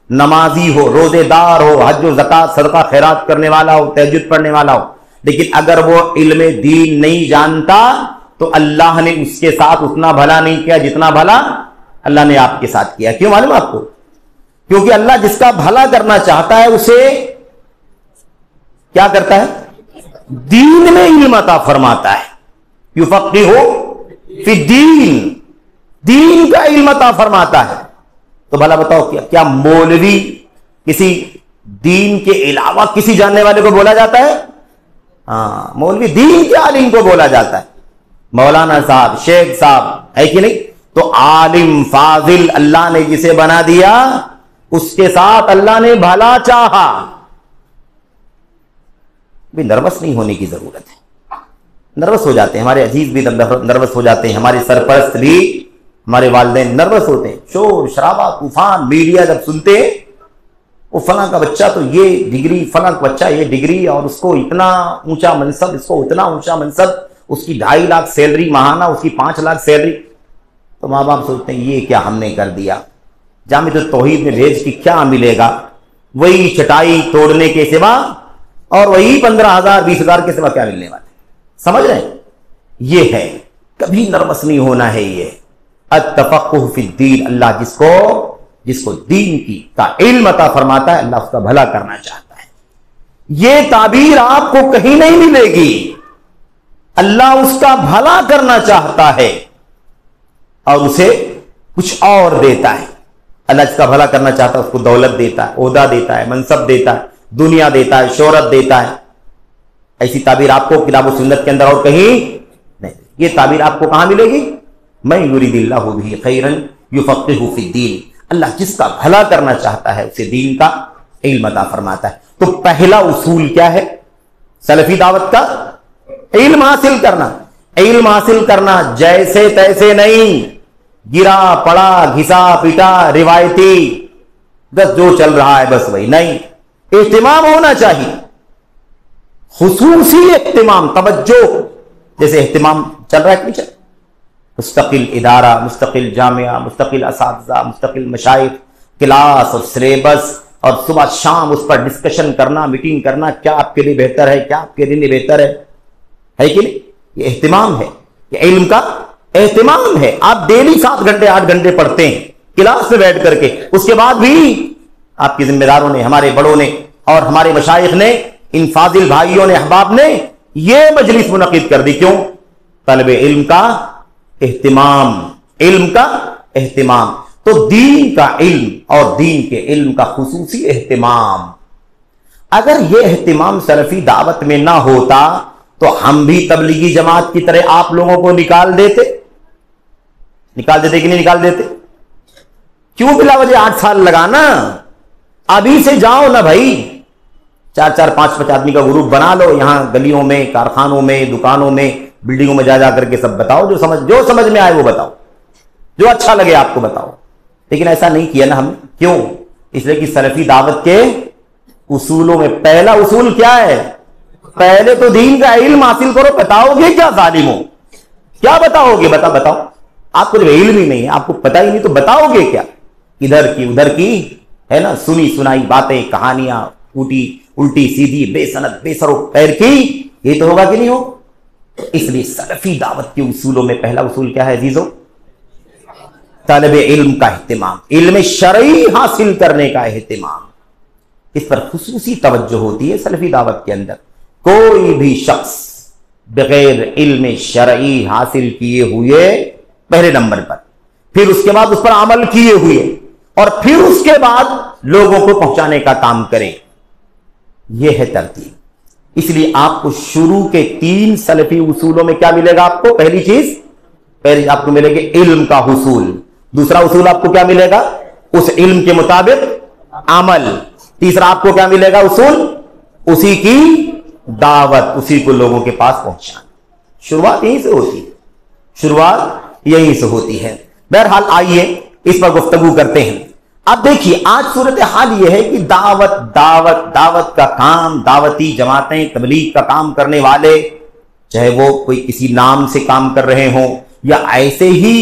نمازی ہو، روزے دار ہو، حج و زکات صدقہ خیرات کرنے والا ہو، تہجد پڑھنے والا ہو، لیکن اگر وہ علم دین نہیں جانتا تو اللہ نے اس کے ساتھ اتنا بھلا نہیں کیا جتنا بھلا اللہ نے آپ کے ساتھ کیا. کیوں معلوم آپ کو؟ کیونکہ اللہ جس کا بھلا کرنا چاہتا ہے اسے کیا کرتا ہے؟ دین میں علم عطا فرماتا ہے. یفقہہ فی الدین، دین کا علم عطا فرماتا ہے. تو بھلا بتاؤ کیا مولوی کسی دین کے علاوہ کسی جاننے والے کو بولا جاتا ہے؟ ہاں، مولوی دین کے عالم کو بولا جاتا ہے. مولانا صاحب، شیخ صاحب، ہے کہ نہیں؟ تو عالم فاضل اللہ نے جسے بنا دیا اس کے ساتھ اللہ نے بھلا چاہا. بھی نروس نہیں ہونے کی ضرورت ہے. نروس ہو جاتے ہیں ہمارے عزیز بھی، نروس ہو جاتے ہیں ہمارے سرپرست بھی، ہمارے والدین نروس ہوتے ہیں. شور شرابہ طوفان میڈیا جب سنتے ہیں وہ فلاں کا بچہ تو یہ ڈگری، فلاں کا بچہ یہ ڈگری، اور اس کو اتنا اونچا منصب، اس کو اتنا اونچا منصب، اس کی 2.5 لاکھ سیلری ماہانہ، اس کی 5 لاکھ سیلری. تو ماں باپ سوچتے ہیں یہ کیا ہم نے کر دیا، جامع توحید میں بھیج کے کیا ملے گا؟ وہی چٹائی توڑنے کے سوا اور وہی 15,000 20,000 کے سوا کیا ملنے والا ہے؟ سمجھ رہے ہیں؟ یہ ہے، کبھی نروس نہیں ہونا ہے. یہ التفقہ فی الدین، اللہ جس کو دین کی کا علم عطا فرماتا ہے اللہ اس کا بھلا کرنا چاہتا ہے. یہ تعبیر آپ کو کہیں نہیں ملے گی. اللہ اس کا بھلا کرنا چاہتا ہے اور اسے کچھ اور دیتا ہے. اللہ جس کا بھلا کرنا چاہتا ہے اس کو دولت دیتا ہے، عہدہ دیتا ہے، منصب دیتا ہے، دنیا دیتا ہے، شہرت دیتا ہے. ایسی تعبیر آپ کو کتاب و سنت کے اندر اور کہیں نہیں. یہ تعبیر آپ کو کہاں ملے گی؟ من یرید اللہ بہ خیرا یفقہہ فی الدین. اللہ جس کا بھلا کرنا چاہتا ہے اسے دین کا علم عطا فرماتا ہے. تو پہلا اصول کیا ہے سلفی دعوت کا؟ علم حاصل کرنا. علم حاصل کرنا جیسے تیسے نہیں، گرا پڑا گھسا پیٹا روایتی بس جو چل رہا ہے بس وہی نہیں. اہتمام ہونا چاہیے، خصوصی اہتمام، توجہ. جیسے اہتمام چل رہا ہے کہ نہیں چل رہا؟ مستقل ادارہ، مستقل جامعہ، مستقل اساتذہ، مستقل مشائخ، کلاس اور سلیبس، اور صبح شام اس پر ڈسکشن کرنا، میٹنگ کرنا، کیا آپ کے لیے بہتر ہے، کیا آپ کے لیے بہتر ہے کہ نہیں؟ یہ اہتمام ہے، یہ علم کا اہتمام ہے. آپ ڈیلی 7 گھنٹے 8 گھنٹے پڑھتے ہیں کلاس میں بیٹھ کر کے، اس کے بعد بھی آپ کے ذمہ داروں نے، ہمارے بڑوں نے اور ہمارے مشائخ نے، ان فاضل بھائیوں نے، احباب نے یہ مجلس منعقد کر دی. کیوں؟ طلب علم کا اہتمام، علم کا اہتمام. تو دین کا علم اور دین کے علم کا خصوصی اہتمام. اگر یہ اہتمام سلفی دعوت میں نہ ہوتا تو ہم بھی تبلیغی جماعت کی طرح آپ لوگوں کو نکال دیتے کہ نہیں نکال دیتے؟ کیوں بلا وجہ 8 سال لگانا؟ ابھی سے جاؤ نا بھائی، 4 5 آدمی کا گروپ بنا لو، یہاں گلیوں میں، کارخانوں میں، دکانوں میں، بلڈنگوں میں جا کر کے سب بتاؤ، جو سمجھ میں آئے وہ بتاؤ، جو اچھا لگے آپ کو بتاؤ. لیکن ایسا نہیں کیا نا ہم. کیوں؟ اس لیے کہ سلفی دعوت کے اصولوں میں پہلا اصول کیا ہے؟ پہلے تو دین کا علم حاصل کرو. بتاؤ گے کیا ظالموں؟ کیا بتاؤ گے؟ بتاؤ. آپ کو جب علم ہی نہیں ہے، آپ کو پتہ ہی نہیں، تو بتاؤ گے کیا؟ ادھر کی ادھر کی ہے نا، سنی سنائی باتیں، کہانیاں، الٹی سیدھی، بے سند بے سر و پیر کی، یہ تو ہوگا کہ نہیں ہو؟ اس لیے سلفی دعوت کے اصولوں میں پہلا اصول کیا ہے عزیزو؟ طالب علم کا اہتمام، علم شرعی حاصل کرنے کا اہتمام. اس پر خصوصی توجہ ہوتی ہے سلفی دعوت کے اندر. کوئی بھی شخص بغیر علم شرعی حاصل کیے ہوئے پہلے نمبر پر، پھر اس کے بعد اس پر عمل کیے ہوئے، اور پھر اس کے بعد لوگوں کو پہنچانے کا کام کرے. یہ ہے ترتیب. اس لیے آپ کو شروع کے 3 سلفی اصولوں میں کیا ملے گا؟ آپ کو پہلی چیز، پہلی آپ کو ملے گی علم کا حصول. دوسرا اصول آپ کو کیا ملے گا؟ اس علم کے مطابق عمل. تیسرا آپ کو کیا ملے گا اصول؟ اسی کی دعوت، اسی کو لوگوں کے پاس پہنچانا. شروعات یہیں سے ہوتی ہے، شروعات یہیں سے ہوتی ہے. بہرحال آئیے اس پر گفتگو کرتے ہیں. اب دیکھیے آج صورتحال یہ ہے کہ دعوت دعوت دعوت کا کام، دعوتی جماعتیں، تبلیغ کا کام کرنے والے، چاہے وہ کوئی کسی نام سے کام کر رہے ہوں یا ایسے ہی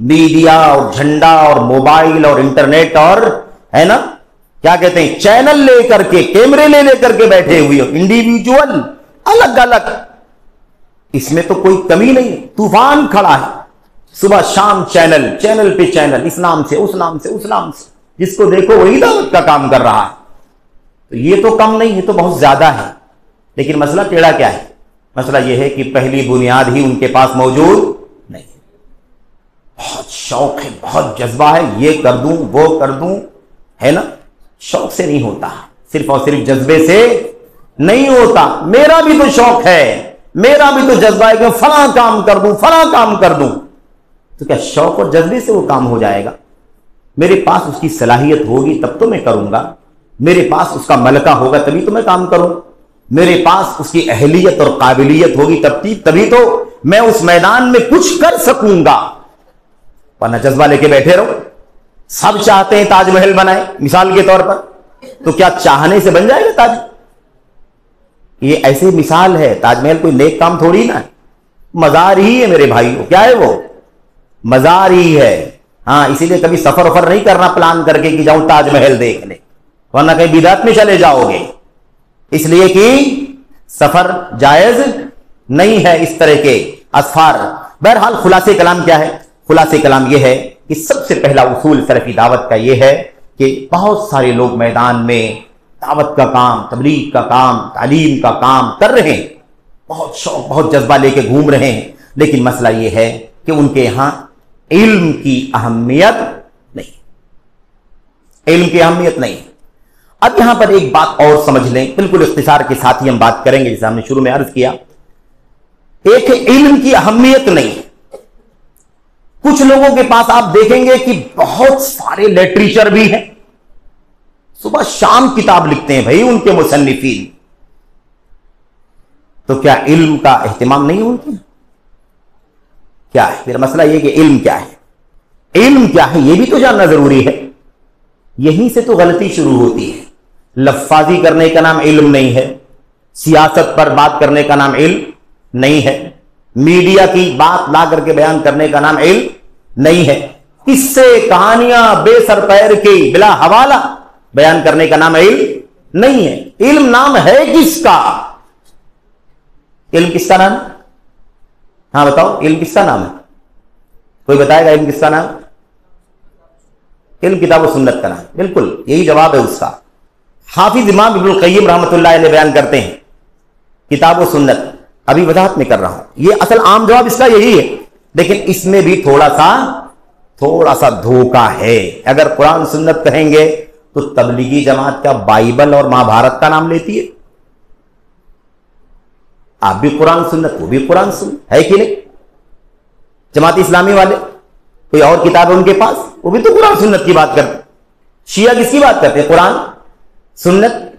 میڈیا اور جھنڈا اور موبائل اور انٹرنیٹ اور ہے نا کیا کہتے ہیں چینل لے کر کے، کیمرے لے کر کے بیٹھے ہوئے ہو، انڈیویجول الگ الگ. اس میں تو کوئی کمی نہیں، طوفان کھڑا ہے. صبح شام چینل پہ چینل، اس نام سے اس نام سے اس نام سے، جس کو دیکھو وہی دعوت کا کام کر رہا ہے. تو یہ تو کم نہیں، یہ تو بہت زیادہ ہے. لیکن مسئلہ ٹیڑھا کیا ہے؟ مسئلہ یہ ہے کہ پہلی بنیاد ہی ان کے پاس موجود نہیں. بہت شوق ہے، بہت جذبہ ہے، یہ کر دوں وہ کر دوں، ہے نا. شوق سے نہیں ہوتا، صرف اور صرف جذبے سے نہیں ہوتا. میرا بھی تو شوق ہے، میرا بھی تو جذبہ ہے کہ فلاں کام کر دوں، فلاں کام کر دوں. تو کیا شوق اور جذبے سے وہ کام ہو جائے گا؟ میرے پاس اس کی صلاحیت ہوگی تب تو میں کروں گا، میرے پاس اس کا ملکہ ہوگا تبھی تو میں کام کروں، میرے پاس اس کی اہلیت اور قابلیت ہوگی تبھی تو میں اس میدان میں کچھ کر سکوں گا. ورنہ جذبہ لے کے بیٹھے رہو. سب چاہتے ہیں تاج محل بنائے مثال کے طور پر، تو کیا چاہنے سے بن جائے گا تاج؟ یہ ایسے مثال ہے. تاج محل کوئی نیک کام تھوڑی نا ہے، مزار ہی ہے میرے بھائیو. کیا ہے وہ؟ مزار ہی ہے. ہاں اسی لیے کبھی سفر وفر نہیں کرنا پلان کر کے کہ جاؤں تاج محل دیکھ لے، ورنہ کہیں بدعت میں چلے جاؤ گے. اس لیے کہ سفر جائز نہیں ہے اس طرح کے اسفار. بہرحال خلاصے کلام کیا ہے؟ خلاصے کلام یہ ہے کہ سب سے پہلا اصول سلفی دعوت کا یہ ہے کہ بہت سارے لوگ میدان میں دعوت کا کام، تبلیغ کا کام، تعلیم کا کام کر رہے ہیں، بہت شوق بہت جذبہ لے کے گھوم رہے ہیں. لیکن مسئلہ یہ ہے کہ ان کے یہاں علم کی اہمیت نہیں، علم کی اہمیت نہیں. اب یہاں پر ایک بات اور سمجھ لیں، بالکل اختصار کے ساتھ ہی ہم بات کریں گے جیسے ہم نے شروع میں عرض کیا. ایک علم کی اہمیت نہیں. کچھ لوگوں کے پاس آپ دیکھیں گے کہ بہت سارے لٹریچر بھی ہیں، صبح شام کتاب لکھتے ہیں بھائی ان کے مصنفین. تو کیا علم کا اہتمام نہیں ہوتا؟ کیا ہے پھر مسئلہ یہ کہ علم کیا ہے؟ علم کیا ہے یہ بھی تو جاننا ضروری ہے. یہیں سے تو غلطی شروع ہوتی ہے. لفاظی کرنے کا نام علم نہیں ہے، سیاست پر بات کرنے کا نام علم نہیں ہے، میڈیا کی بات لا کر کے بیان کرنے کا نام علم نہیں ہے، قصے کہانیاں بے سر پیر کی بلا حوالہ بیان کرنے کا نام علم نہیں ہے. علم نام ہے کس کا؟ علم کس کا نام؟ ہاں بتاؤ علم کس کا نام ہے؟ کوئی بتائے گا علم کس کا نام؟ علم کتاب و سنت کا نام. بالکل یہی جواب ہے اس کا. حافظ امام ابن القیم رحمۃ اللہ علیہ بیان کرتے ہیں کتاب و سنت. ابھی وضاحت میں کر رہا ہوں، یہ اصل عام جواب اس کا یہی ہے، لیکن اس میں بھی تھوڑا سا دھوکہ ہے. اگر قرآن سنت کہیں گے تو تبلیغی جماعت کا بائبل اور مہا بھارت کا نام لیتی ہے. آپ بھی قرآن سنت، وہ بھی قرآن سنت ہے کہ نہیں؟ جماعت اسلامی والے کوئی اور کتاب ہے ان کے پاس، وہ بھی تو قرآن سنت کی بات کرتے. شیعہ کس کی بات کرتے ہیں؟ قرآن سنت.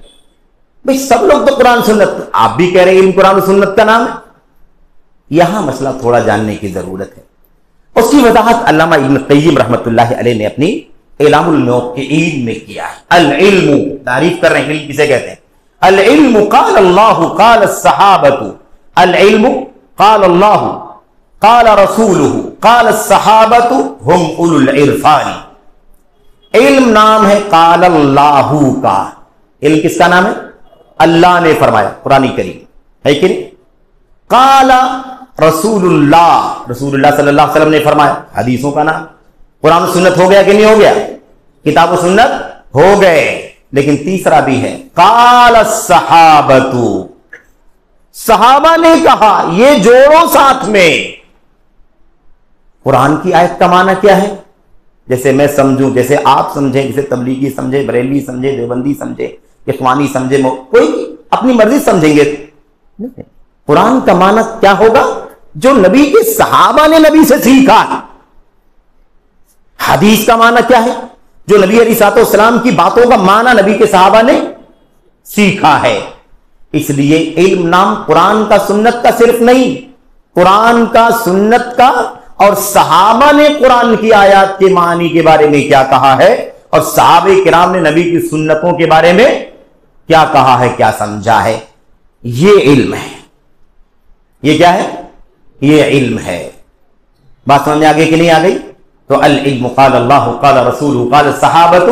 بھئی سب لوگ تو قرآن سنت، آپ بھی کہہ رہے ہیں علم قرآن سنت کا نام ہے. یہاں مسئلہ تھوڑا جاننے کی ضرورت ہے. اس کی وضاحت علامہ ابن قیم رحمۃ اللہ علیہ نے اپنی اعلام الموقعین میں کیا ہے. العلم، تعریف کر رہے ہیں علم کسے کہتے ہیں. العلم قال اللہ قال الصحابۃ، العلم قال اللہ قال رسولہ قال الصحابۃ ہم اولو العرفان. علم نام ہے قال اللہ کا. علم کس کا نام ہے؟ اللہ نے فرمایا، قرآن کریم ہے کہ نہیں. قال رسول اللہ، رسول اللہ صلی اللہ علیہ وسلم نے فرمایا، حدیثوں کا نام. قرآن و سنت ہو گیا کہ نہیں ہو گیا؟ کتاب و سنت ہو گئے. لیکن تیسرا بھی ہے قال الصحابۃ، صحابہ نے کہا. یہ جوڑو ساتھ میں. قرآن کی آیت کا معنی کیا ہے؟ جیسے میں سمجھوں، جیسے آپ سمجھیں، جیسے تبلیغی سمجھے، بریلوی سمجھے، دیوبندی سمجھے، اخوانی سمجھے، کوئی اپنی مرضی سمجھیں گے۔ قرآن کا معنی کیا ہوگا؟ جو نبی کے صحابہ نے نبی سے سیکھا ہے۔ حدیث کا معنی کیا ہے؟ جو نبی علیہ الصلوۃ والسلام کی باتوں کا معنی نبی کے صحابہ نے سیکھا ہے۔ اس لیے علم نام قرآن کا سنت کا صرف نہیں، قرآن کا سنت کا، اور صحابہ نے قرآن کی آیات کے معنی کے بارے میں کیا کہا ہے، اور صحابہ کرام نے نبی کی سنتوں کے بارے میں کیا کہا ہے، کیا سمجھا ہے، یہ علم ہے۔ یہ کیا ہے؟ یہ علم ہے۔ بات سمجھ میں آگے کہ نہیں آ گئی؟ تو العلم قال اللہ قال رسول قال الصحابۃ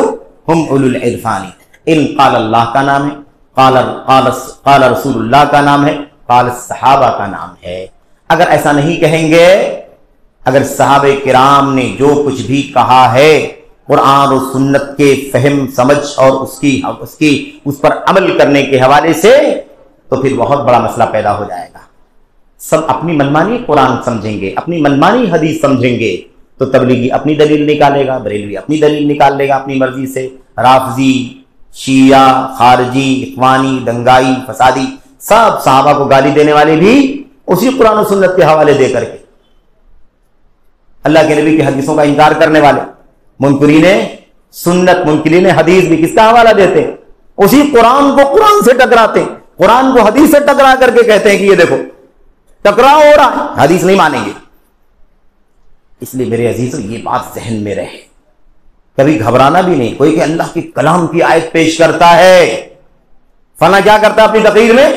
ہم اولو العرفان۔ علم قال اللہ کا نام ہے، قال رسول اللہ کا نام ہے، قال الصحابہ کا نام ہے۔ اگر ایسا نہیں کہیں گے، اگر صحابہ کرام نے جو کچھ بھی کہا ہے قرآن و سنت کے فہم سمجھ اور اس پر عمل کرنے کے حوالے سے، تو پھر بہت بڑا مسئلہ پیدا ہو جائے گا۔ سب اپنی منمانی قرآن سمجھیں گے، اپنی منمانی حدیث سمجھیں گے، تو تبلیغی اپنی دلیل نکالے گا، بریلوی اپنی دلیل نکال لے گا اپنی مرضی سے، رافضی، شیعہ، خارجی، اخوانی، دنگائی، فسادی، سب صحابہ کو گالی دینے والے بھی اسی قرآن و سنت کے حوالے دے کر کے، اللہ کے نبی کی حدیثوں کا انکار کرنے والے منکرین سنت، منکرین حدیث بھی کس کا حوالہ دیتے ہیں؟ اسی قرآن کو قرآن سے ٹکراتے ہیں، قرآن کو حدیث سے ٹکرا کر کے کہتے ہیں کہ یہ دیکھو ٹکراؤ ہو رہا ہے، حدیث نہیں مانیں گے۔ اس لیے میرے عزیزو یہ بات ذہن میں رہے، کبھی گھبرانا بھی نہیں۔ کوئی کہ اللہ کے کلام کی آیت پیش کرتا ہے، فلاں کیا کرتا ہے اپنی تقریر میں؟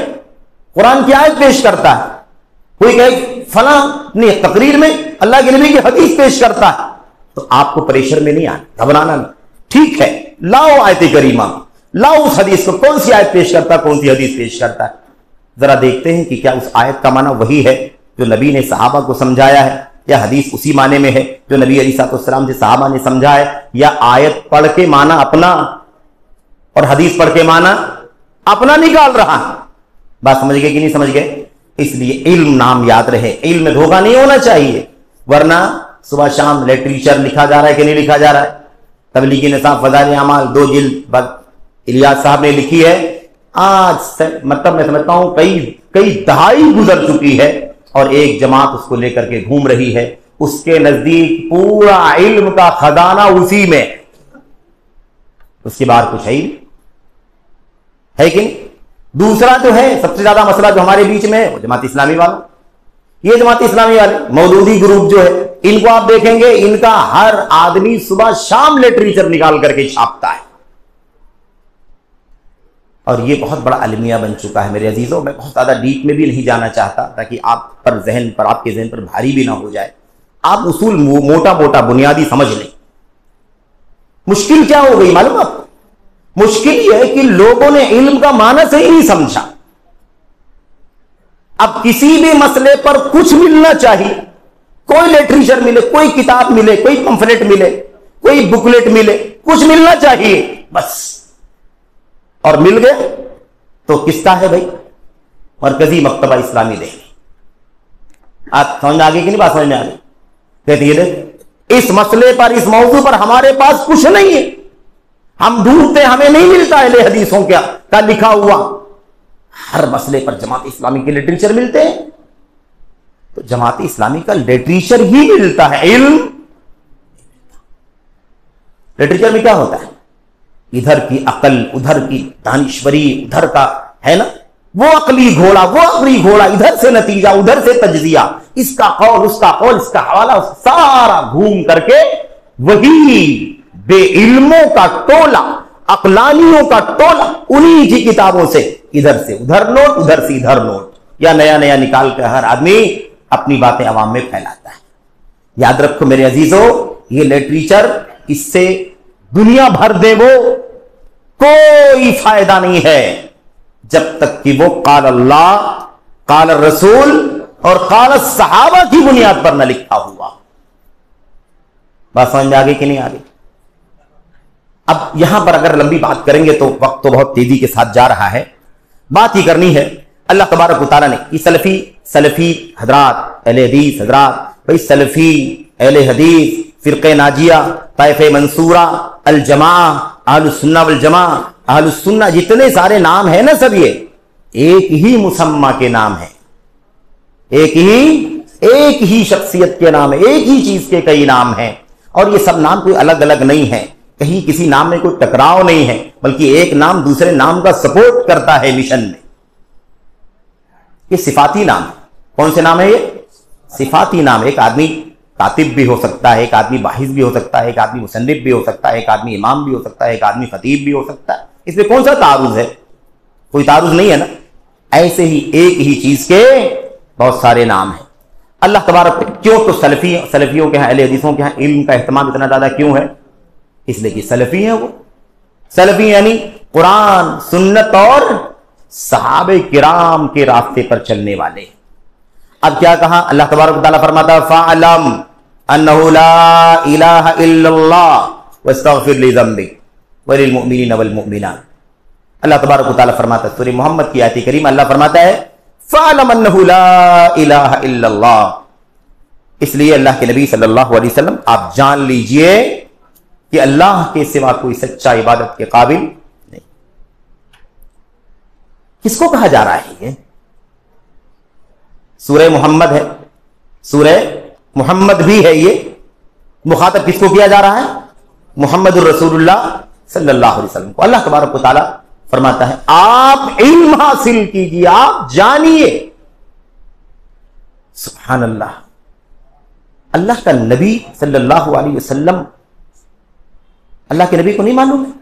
قرآن کی آیت پیش کرتا ہے۔ کوئی کہ فلاں اپنی تقریر میں اللہ کے نبی کی حدیث پیش کرتا ہے، تو آپ کو پریشر میں نہیں آنا، گھبرانا نہیں۔ ٹھیک ہے، لاؤ آیت کریمہ، لاؤ اس حدیث کو، کون سی آیت پیش کرتا ہے، کون سی حدیث پیش کرتا ہے، ذرا دیکھتے ہیں کہ کیا اس آیت کا معنی وہی ہے جو نبی نے صحابہ کو سمجھایا ہے، یا حدیث اسی معنی میں ہے جو نبی علیہ الصلوۃ والسلام سے صحابہ نے سمجھا ہے، یا آیت پڑھ کے معنی اپنا اور حدیث پڑھ کے معنی اپنا نکال رہا ہے۔ بات سمجھ گئے کہ نہیں سمجھ گئے؟ اس لیے علم نام یاد رہے، علم میں دھوکہ نہیں ہونا چاہیے، ورنہ صبح شام لٹریچر لکھا جا رہا ہے کہ نہیں لکھا جا رہا ہے؟ تبلیغی نصاب فضائل اعمال 2 جلد الیاس صاحب نے لکھی ہے، آج مطلب میں سمجھتا ہوں کئی دہائی گزر چکی ہے، اور ایک جماعت اس کو لے کر کے گھوم رہی ہے، اس کے نزدیک پورا علم کا خزانہ اسی میں، اس کے بعد کچھ ہے کہ نہیں؟ دوسرا جو ہے سب سے زیادہ مسئلہ جو ہمارے بیچ میں ہے وہ جماعت اسلامی والوں، یہ جماعت اسلامی والے مولودی گروپ جو ہے، ان کو آپ دیکھیں گے، ان کا ہر آدمی صبح شام لٹریچر نکال کر کے چھاپتا ہے، اور یہ بہت بڑا المیہ بن چکا ہے۔ میرے عزیزوں، میں بہت زیادہ ڈیپ میں بھی نہیں جانا چاہتا تاکہ آپ کے ذہن پر بھاری بھی نہ ہو جائے۔ آپ اصول موٹا موٹا بنیادی سمجھ لیں۔ مشکل کیا ہو گئی معلوم آپ کو؟ مشکل یہ ہے کہ لوگوں نے علم کا معنی سے ہی نہیں سمجھا۔ اب کسی بھی مسئلے پر کچھ ملنا چاہیے، کوئی لٹریچر ملے، کوئی کتاب ملے، کوئی پمفلٹ ملے، کوئی بکلیٹ ملے، کچھ ملنا چاہیے بس، اور مل گئے تو کس کا ہے بھائی؟ مرکزی مکتبہ اسلامی دہلی۔ آپ سمجھ میں آگے کہ نہیں بات سمجھ میں آگے؟ کہتے ہیں اس مسئلے پر، اس موضوع پر ہمارے پاس کچھ نہیں ہے، ہم ڈھونڈتے ہمیں نہیں ملتا اہل حدیثوں کا لکھا ہوا۔ ہر مسئلے پر جماعت اسلامی کے لٹریچر ملتے ہیں، تو جماعت اسلامی کا لٹریچر ہی ملتا ہے، علم لٹریچر میں کیا ہوتا ہے؟ ادھر کی عقل، ادھر کی دانشوری، ادھر کا ہے نا وہ عقلی گھوڑا، ادھر سے نتیجہ، ادھر سے تجزیہ، اس کا قول، اس کا قول، اس کا حوالہ، سارا گھوم کر کے وہی بے علموں کا ٹولہ، عقلانیوں کا ٹولہ، انہی کی کتابوں سے ادھر سے ادھر نوٹ، ادھر سے ادھر نوٹ، یا نیا نیا نکال کر ہر آدمی اپنی باتیں عوام میں پھیلاتا ہے۔ یاد رکھو میرے عزیزو، یہ لٹریچر، اس سے دنیا بھر دے وہ کوئی فائدہ نہیں ہے جب تک کہ وہ قال اللہ، قال الرسول اور قال الصحابہ کی بنیاد پر نہ لکھا ہوا۔ بات سمجھ میں آگے کہ نہیں آگے؟ اب یہاں پر اگر لمبی بات کریں گے تو وقت تو بہت تیزی کے ساتھ جا رہا ہے، بات ہی کرنی ہے۔ اللہ تبارک و تعالیٰ نے یہ سلفی حضرات، اہل حدیث حضرات، بھائی سلفی، اہل حدیث، فرقہ ناجیہ، طائف منصورہ، الجماع، اہل السنہ والجماع، اہل السنہ، جتنے سارے نام ہیں نا سب یہ ایک ہی مسمى کے نام ہیں، ایک ہی شخصیت کے نام ہے، ایک ہی چیز کے کئی نام ہیں، اور یہ سب نام کوئی الگ الگ نہیں ہیں، کہیں کسی نام میں کوئی ٹکراؤ نہیں ہے، بلکہ ایک نام دوسرے نام کا سپورٹ کرتا ہے مشن میں۔ یہ صفاتی نام، کون سے نام ہے یہ؟ صفاتی نام۔ ایک آدمی کاتب بھی ہو سکتا ہے، ایک آدمی باحث بھی ہو سکتا ہے، ایک آدمی مصنف بھی ہو سکتا ہے، ایک آدمی امام بھی ہو سکتا ہے، ایک آدمی خطیب بھی ہو سکتا ہے، اس میں کون سا تعارض ہے؟ کوئی تعارض نہیں ہے نا۔ ایسے ہی ایک ہی چیز کے بہت سارے نام ہیں۔ اللہ تبارک، کیوں تو سلفیوں کے ہاں، اہل حدیثوں کے ہاں علم کا اہتمام اتنا زیادہ کیوں ہے؟ اس لیے کہ سلفی ہیں وہ، سلفی یعنی قرآن، سنت اور صحابہ کرام کے راستے پر چلنے والے۔ اب کیا کہا اللہ تبارک و تعالیٰ فرماتا ہے فَاعْلَمْ أَنَّهُ لَا إِلَهَ إِلَّا اللَّهُ وَاسْتَغْفِرْ لِذَنبِكَ وَلِلْمُؤْمِنِينَ وَالْمُؤْمِنَاتِ۔ اللہ تبارک و تعالیٰ فرماتا ہے، سورہ محمد کی آیت کریم اللہ فرماتا ہے فَاعْلَمْ أَنَّهُ لَا إِلَهَ إِلَّا اللَّهُ، اس لیے اللہ کے نبی صلی اللہ علیہ وسلم آپ جان لیجئے کہ اللہ کے سوا کوئی سچا عبادت کے قابل نہیں۔ کس کو کہا جا رہا ہے یہ؟ سورہ محمد ہے، سورہ محمد بھی ہے، یہ مخاطب کس کو کیا جا رہا ہے؟ محمد الرسول اللہ صلی اللہ علیہ وسلم کو۔ اللہ تبارک و تعالیٰ فرماتا ہے آپ علم حاصل کیجیے، آپ جانیے۔ سبحان اللہ، اللہ کا نبی صلی اللہ علیہ وسلم، اللہ کے نبی کو نہیں معلوم ہے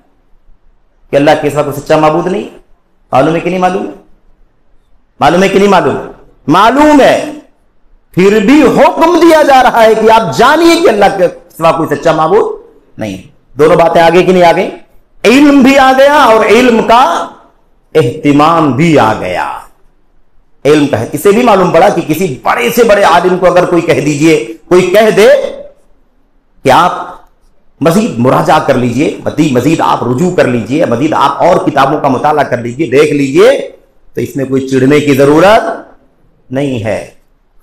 کہ اللہ کے سوا کوئی سچا معبود نہیں؟ معلوم ہے کہ نہیں معلوم ہے؟ معلوم ہے کہ نہیں معلوم؟ معلوم ہے، پھر بھی حکم دیا جا رہا ہے کہ آپ جانیے کہ اللہ کے سوا کوئی سچا معبود نہیں۔ دونوں باتیں آگے کہ نہیں آگے؟ علم بھی آ گیا اور علم کا اہتمام بھی آ گیا۔ علم کا ہے، اسے بھی معلوم پڑا کہ کسی بڑے سے بڑے عالم کو اگر کوئی کہہ دیجئے، کوئی کہہ دے کہ آپ مزید مراجعہ کر لیجئے، مزید آپ رجوع کر لیجئے، مزید آپ اور کتابوں کا مطالعہ کر لیجئے، دیکھ لیجئے، تو اس میں کوئی چڑھنے کی ضرورت نہیں ہے۔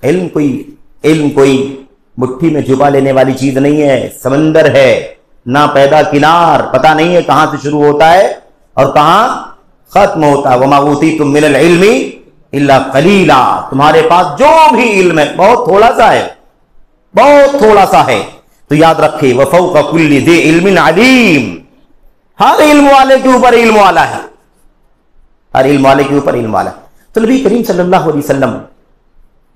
علم کوئی مٹھی میں چھپا لینے والی چیز نہیں ہے، سمندر ہے، نہ پیدا کنار، پتہ نہیں ہے کہاں سے شروع ہوتا ہے اور کہاں ختم ہوتا ہے۔ وَمَا أُوتِيتُم مِّنَ الْعِلْمِ إِلَّا قَلِيلًا، تمہارے پاس جو بھی علم ہے بہت تھوڑا سا ہے، بہت تھوڑا سا ہے۔ تو یاد رکھے وَفَوْقَ كُلِّ ذِي عِلْمٍ عَلِيمٍ، ہر علم والے کے اوپر علم والا ہے، ہر علم والے کے اوپر علم والا ہے۔ تو نبی کریم صلی اللہ علیہ وسلم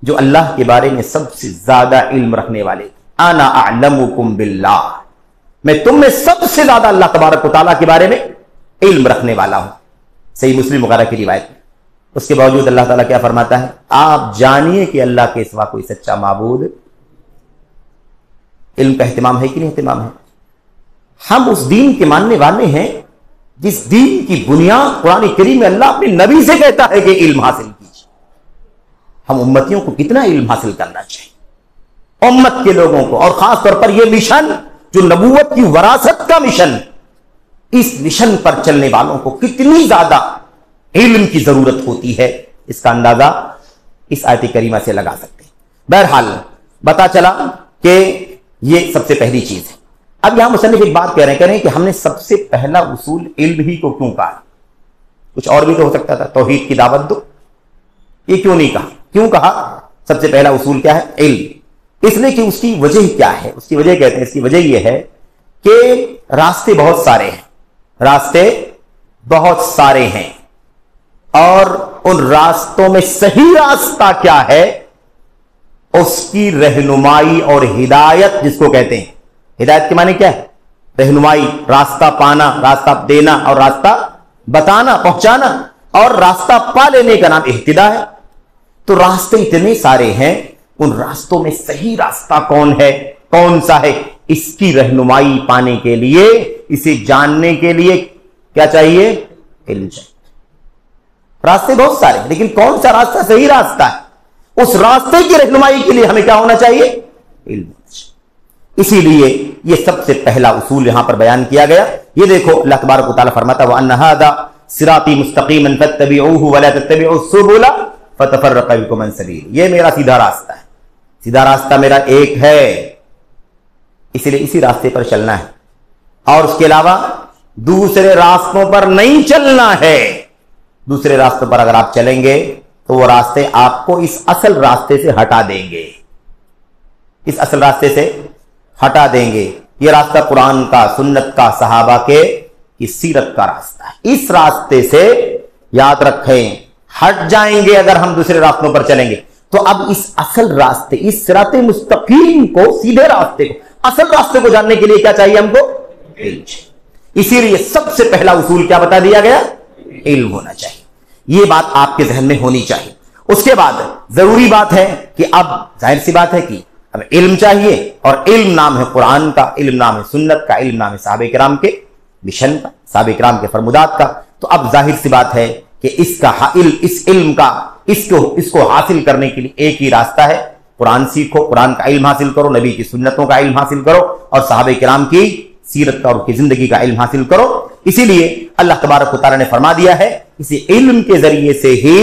جو اللہ کے بارے میں سب سے زیادہ علم رکھنے والے، انا اعلمکم باللہ، میں تم میں سب سے زیادہ اللہ تبارک و تعالیٰ کے بارے میں علم رکھنے والا ہوں، صحیح مسلم وغیرہ کی روایت۔ اس کے باوجود اللہ تعالیٰ کیا فرماتا ہے؟ آپ جانیے کہ اللہ کے سوا کوئی سچا معبود۔ علم کا اہتمام ہے کہ نہیں اہتمام ہے؟ ہم اس دین کے ماننے والے ہیں جس دین کی بنیاد قرآن کریم میں اللہ اپنے نبی سے کہتا ہے کہ علم حاصل کیجیے۔ ہم امتیوں کو کتنا علم حاصل کرنا چاہیے، امت کے لوگوں کو، اور خاص طور پر یہ مشن جو نبوت کی وراثت کا مشن، اس مشن پر چلنے والوں کو کتنی زیادہ علم کی ضرورت ہوتی ہے، اس کا اندازہ اس آیت کریمہ سے لگا سکتے ہیں۔ بہرحال بتا چلا کہ یہ سب سے پہلی چیز ہے۔ اب یہاں مصنف ایک بات کہہ رہے ہیں کہ ہم نے سب سے پہلا اصول علم ہی کو کیوں کہا؟ کچھ اور بھی تو ہو سکتا تھا، توحید کی دعوت دو، یہ کیوں نہیں کہا؟ کیوں کہا سب سے پہلا اصول کیا ہے؟ علم۔ اس لیے کہ اس کی وجہ کیا ہے؟ اس کی وجہ کہتے ہیں، اس کی وجہ یہ ہے کہ راستے بہت سارے ہیں، راستے بہت سارے ہیں، اور ان راستوں میں صحیح راستہ کیا ہے، اس کی رہنمائی اور ہدایت جس کو کہتے ہیں۔ ہدایت کے معنی کیا ہے؟ رہنمائی، راستہ پانا، راستہ دینا اور راستہ بتانا، پہنچانا، اور راستہ پا لینے کا نام اہتداء ہے۔ تو راستے اتنے سارے ہیں، ان راستوں میں صحیح راستہ کون ہے، کون سا ہے، اس کی رہنمائی پانے کے لیے، اسے جاننے کے لیے کیا چاہیے؟ علم چاہیے۔ راستے بہت سارے ہیں، لیکن کون سا راستہ صحیح راستہ ہے، اس راستے کی رہنمائی کے لیے ہمیں کیا ہونا چاہیے؟ علم۔ اسی لیے یہ سب سے پہلا اصول یہاں پر بیان کیا گیا۔ یہ دیکھو اللہ تبارک و تعالیٰ فرماتا ہے وَأَنَّ هَذَا صِرَاطِي مُسْتَقِيمًا فَاتَّبِعُوهُ وَلَا تَتَّبِعُوا السُّبُلَ فَتَفَرَّقَ بِكُمْ عَنْ سَبِيلِهِ، یہ میرا سیدھا راستہ ہے، سیدھا راستہ میرا ایک ہے، اسی لیے اسی راستے پر چلنا ہے اور اس کے علاوہ دوسرے راستوں پر نہیں چلنا ہے. دوسرے راستوں پر اگر آپ چلیں گے تو وہ راستے آپ کو اس اصل راستے سے ہٹا دیں گے, اس اصل راستے سے ہٹا دیں گے. یہ راستہ قرآن کا, سنت کا, صحابہ کی سیرت کا راستہ ہے. اس راستے سے یاد رکھیں ہٹ جائیں گے اگر ہم دوسرے راستوں پر چلیں گے تو اب اس اصل راستے, اس صراط مستقیم کو, سیدھے راستے کو, اصل راستے کو جاننے کے لیے کیا چاہیے ہم کو؟ علم. اسی لیے سب سے پہلا اصول کیا بتا دیا گیا؟ علم ہونا چاہیے. یہ بات آپ کے ذہن میں ہونی چاہیے. اس کے بعد ضروری بات ہے کہ اب ظاہر سی بات ہے کہ اب علم چاہیے, اور علم نام ہے قرآن کا, علم نام ہے سنت کا, علم نام ہے صحابہ کرام کے مشن کا, صحابہ کرام کے فرمودات کا. تو اب ظاہر سی بات ہے کہ اس علم کا اس کو حاصل کرنے کے لیے ایک ہی راستہ ہے. قرآن سیکھو, قرآن کا علم حاصل کرو, نبی کی سنتوں کا علم حاصل کرو, اور صحابہ کرام کی سیرت کا اور کی زندگی کا علم حاصل کرو. اسی لیے اللہ تبارک و تعالیٰ نے فرما دیا ہے اسی علم کے ذریعے سے ہی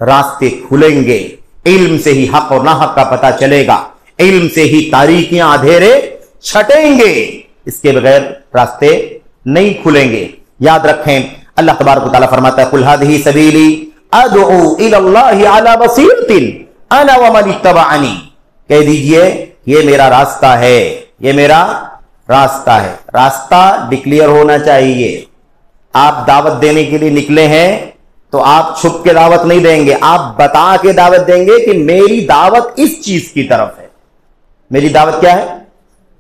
راستے کھلیں گے, علم سے ہی حق اور ناحق کا پتہ چلے گا, علم سے ہی تاریکیاں اندھیرے چھٹیں گے, اس کے بغیر راستے نہیں کھلیں گے. یاد رکھیں اللہ تبارک و تعالیٰ فرماتا ہے قل ھذہ سبیلی ادعو الی اللہ علی بصیرۃ انا ومن اتبعنی, کہہ دیجئے یہ میرا راستہ ہے, یہ میرا راستہ ہے. راستہ ڈکلیئر ہونا چاہیے. آپ دعوت دینے کے لیے نکلے ہیں تو آپ چھپ کے دعوت نہیں دیں گے, آپ بتا کے دعوت دیں گے کہ میری دعوت اس چیز کی طرف ہے. میری دعوت کیا ہے؟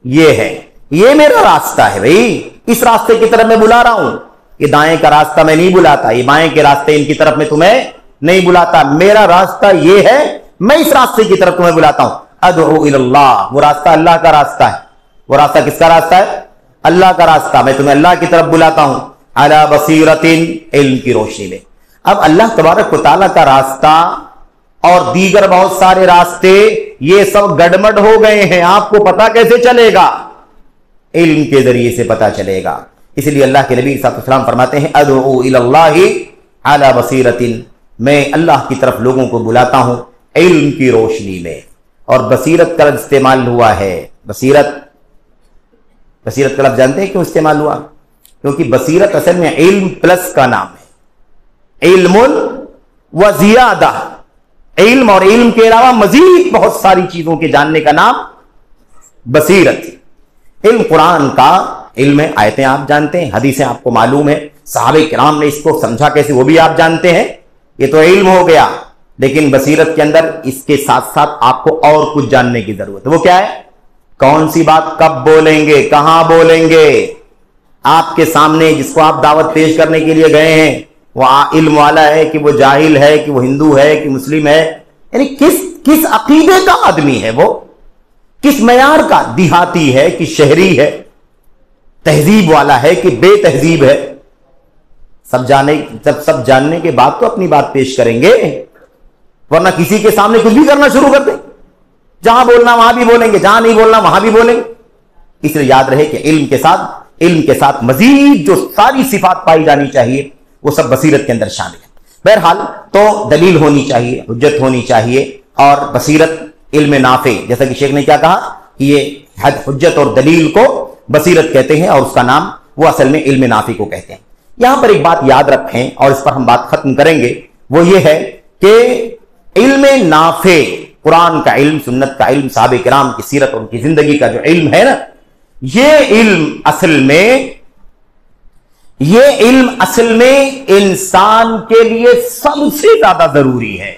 یہ ہے, یہ میرا راستہ ہے بھائی, اس راستے کی طرف میں بلا رہا ہوں. یہ دائیں کا راستہ میں نہیں بلاتا, یہ بائیں کے راستے ان کی طرف میں تمہیں نہیں بلاتا. میرا راستہ یہ ہے, میں اس راستے کی طرف تمہیں بلاتا ہوں. ادعو الی اللہ, وہ راستہ اللہ کا راستہ ہے. وہ راستہ کس کا راستہ ہے؟ اللہ کا راستہ. میں تمہیں اللہ کی طرف بلاتا ہوں علی بصیرۃ, علم کی روشنی میں. اب اللہ تبارک و تعالیٰ کا راستہ اور دیگر بہت سارے راستے یہ سب گڑبڑ ہو گئے ہیں. آپ کو پتا کیسے چلے گا؟ علم کے ذریعے سے پتا چلے گا. اس لیے اللہ کے نبی صلی اللہ علیہ وسلم فرماتے ہیں ادعو الی اللہ علی بصیرۃ, میں اللہ کی طرف لوگوں کو بلاتا ہوں علم کی روشنی میں. اور بصیرت کا استعمال ہوا ہے. بصیرت کا لفظ جانتے ہیں کیوں استعمال ہوا؟ کیونکہ بصیرت اصل میں علم پلس کا نام ہے. علم و زیادہ, علم اور علم کے علاوہ مزید بہت ساری چیزوں کے جاننے کا نام بصیرت. علم قرآن کا علم ہے, آیتیں آپ جانتے ہیں, حدیثیں آپ کو معلوم ہے, صحابہ کرام نے اس کو سمجھا کیسے وہ بھی آپ جانتے ہیں. یہ تو علم ہو گیا, لیکن بصیرت کے اندر اس کے ساتھ ساتھ آپ کو اور کچھ جاننے کی ضرورت ہے. وہ کیا ہے؟ کون سی بات کب بولیں گے, کہاں بولیں گے. آپ کے سامنے جس کو آپ دعوت پیش کرنے کے لیے گئے ہیں وہ علم والا ہے کہ وہ جاہل ہے کہ وہ ہندو ہے کہ مسلم ہے, یعنی کس عقیدے کا آدمی ہے, وہ کس معیار کا, دیہاتی ہے کہ شہری ہے, تہذیب والا ہے کہ بے تہذیب ہے. سب جاننے کے بعد تو اپنی بات پیش کریں گے, ورنہ کسی کے سامنے کچھ بھی کرنا شروع کر دیں. جہاں بولنا وہاں بھی بولیں گے, جہاں نہیں بولنا وہاں بھی بولیں گے. اس لیے یاد رہے کہ علم کے ساتھ مزید جو ساری صفات پائی جانی چاہیے وہ سب بصیرت کے اندر شامل ہے. بہرحال تو دلیل ہونی چاہیے, حجت ہونی چاہیے, اور بصیرت علم نافع, جیسا کہ شیخ نے کیا کہا کہ یہ حجت اور دلیل کو بصیرت کہتے ہیں اور اس کا نام وہ اصل میں علم نافع کو کہتے ہیں. یہاں پر ایک بات یاد رکھیں اور اس پر ہم بات ختم کریں گے, وہ یہ ہے کہ علم نافع, قرآن کا علم, سنت کا علم, صحابہ کرام کی سیرت اور ان کی زندگی کا جو علم ہے نا, یہ علم اصل میں انسان کے لیے سب سے زیادہ ضروری ہے.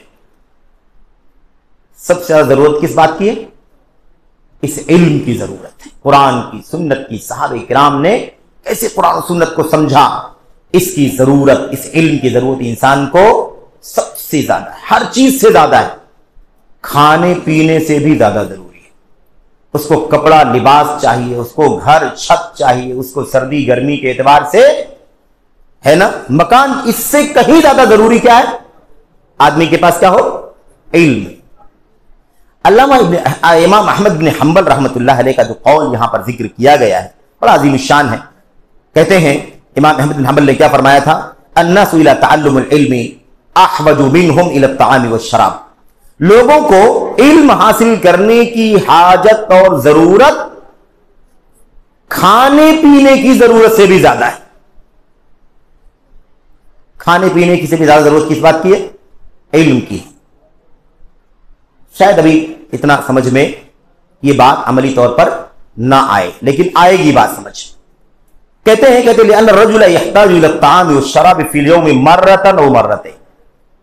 سب سے زیادہ ضرورت کس بات کی ہے؟ اس علم کی ضرورت ہے. قرآن کی, سنت کی, صحابہ کرام نے کیسے قرآن و سنت کو سمجھا, اس کی ضرورت, اس علم کی ضرورت انسان کو سب سے زیادہ ہے, ہر چیز سے زیادہ ہے. کھانے پینے سے بھی زیادہ ضروری ہے. اس کو کپڑا لباس چاہیے, اس کو گھر چھت چاہیے, اس کو سردی گرمی کے اعتبار سے ہے نا مکان, اس سے کہیں زیادہ ضروری کیا ہے آدمی کے پاس؟ کیا ہو؟ علم. علامہ امام احمد بن حنبل رحمۃ اللہ علیہ کا جو قول یہاں پر ذکر کیا گیا ہے بڑا عظیم الشان ہے. کہتے ہیں امام احمد بن حنبل نے کیا فرمایا تھا؟ الناس الى تعلم العلم احوج منهم الى الطعام والشراب, لوگوں کو علم حاصل کرنے کی حاجت اور ضرورت کھانے پینے کی ضرورت سے بھی زیادہ ہے. کھانے پینے کی سے بھی زیادہ ضرورت کس بات کی ہے؟ علم کی. شاید ابھی اتنا سمجھ میں یہ بات عملی طور پر نہ آئے، لیکن آئے گی بات سمجھ. کہتے ہیں لأن الرجل يحتاج الى الطعام والشراب في اليوم مرة او مرتين،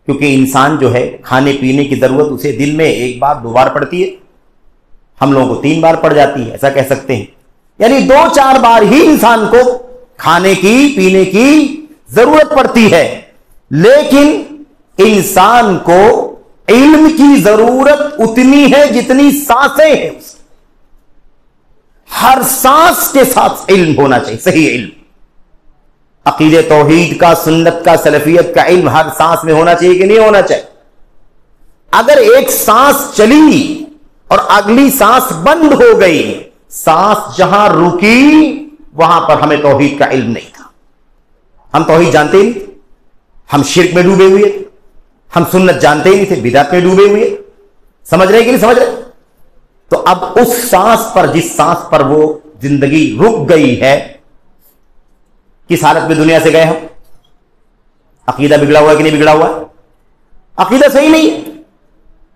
کیونکہ انسان جو ہے کھانے پینے کی ضرورت اسے دن میں ایک بار دو بار پڑتی ہے، ہم لوگوں کو 3 بار پڑ جاتی ہے، ایسا کہہ سکتے ہیں. یعنی 2-4 بار ہی انسان کو کھانے کی پینے کی ضرورت پڑتی ہے، لیکن انسان کو علم کی ضرورت اتنی ہے جتنی سانسیں ہیں. ہر سانس کے ساتھ علم ہونا چاہیے، صحیح علم. عقیدہ توحید کا، سنت کا، سلفیت کا علم ہر سانس میں ہونا چاہیے کہ نہیں ہونا چاہیے. اگر ایک سانس چلی اور اگلی سانس بند ہو گئی، سانس جہاں رکی وہاں پر ہمیں توحید کا علم نہیں تھا. ہم توحید جانتے ہی نہیں، ہم شرک میں ڈوبے ہوئے، ہم سنت جانتے ہی نہیں تھے، بدعت میں ڈوبے ہوئے. سمجھ رہے کہ نہیں سمجھ رہے؟ تو اب اس سانس پر، جس سانس پر وہ زندگی رک گئی ہے، کس حالت میں دنیا سے گئے ہم؟ عقیدہ بگڑا ہوا ہے کہ نہیں بگڑا ہوا ہے؟ عقیدہ صحیح نہیں ہے،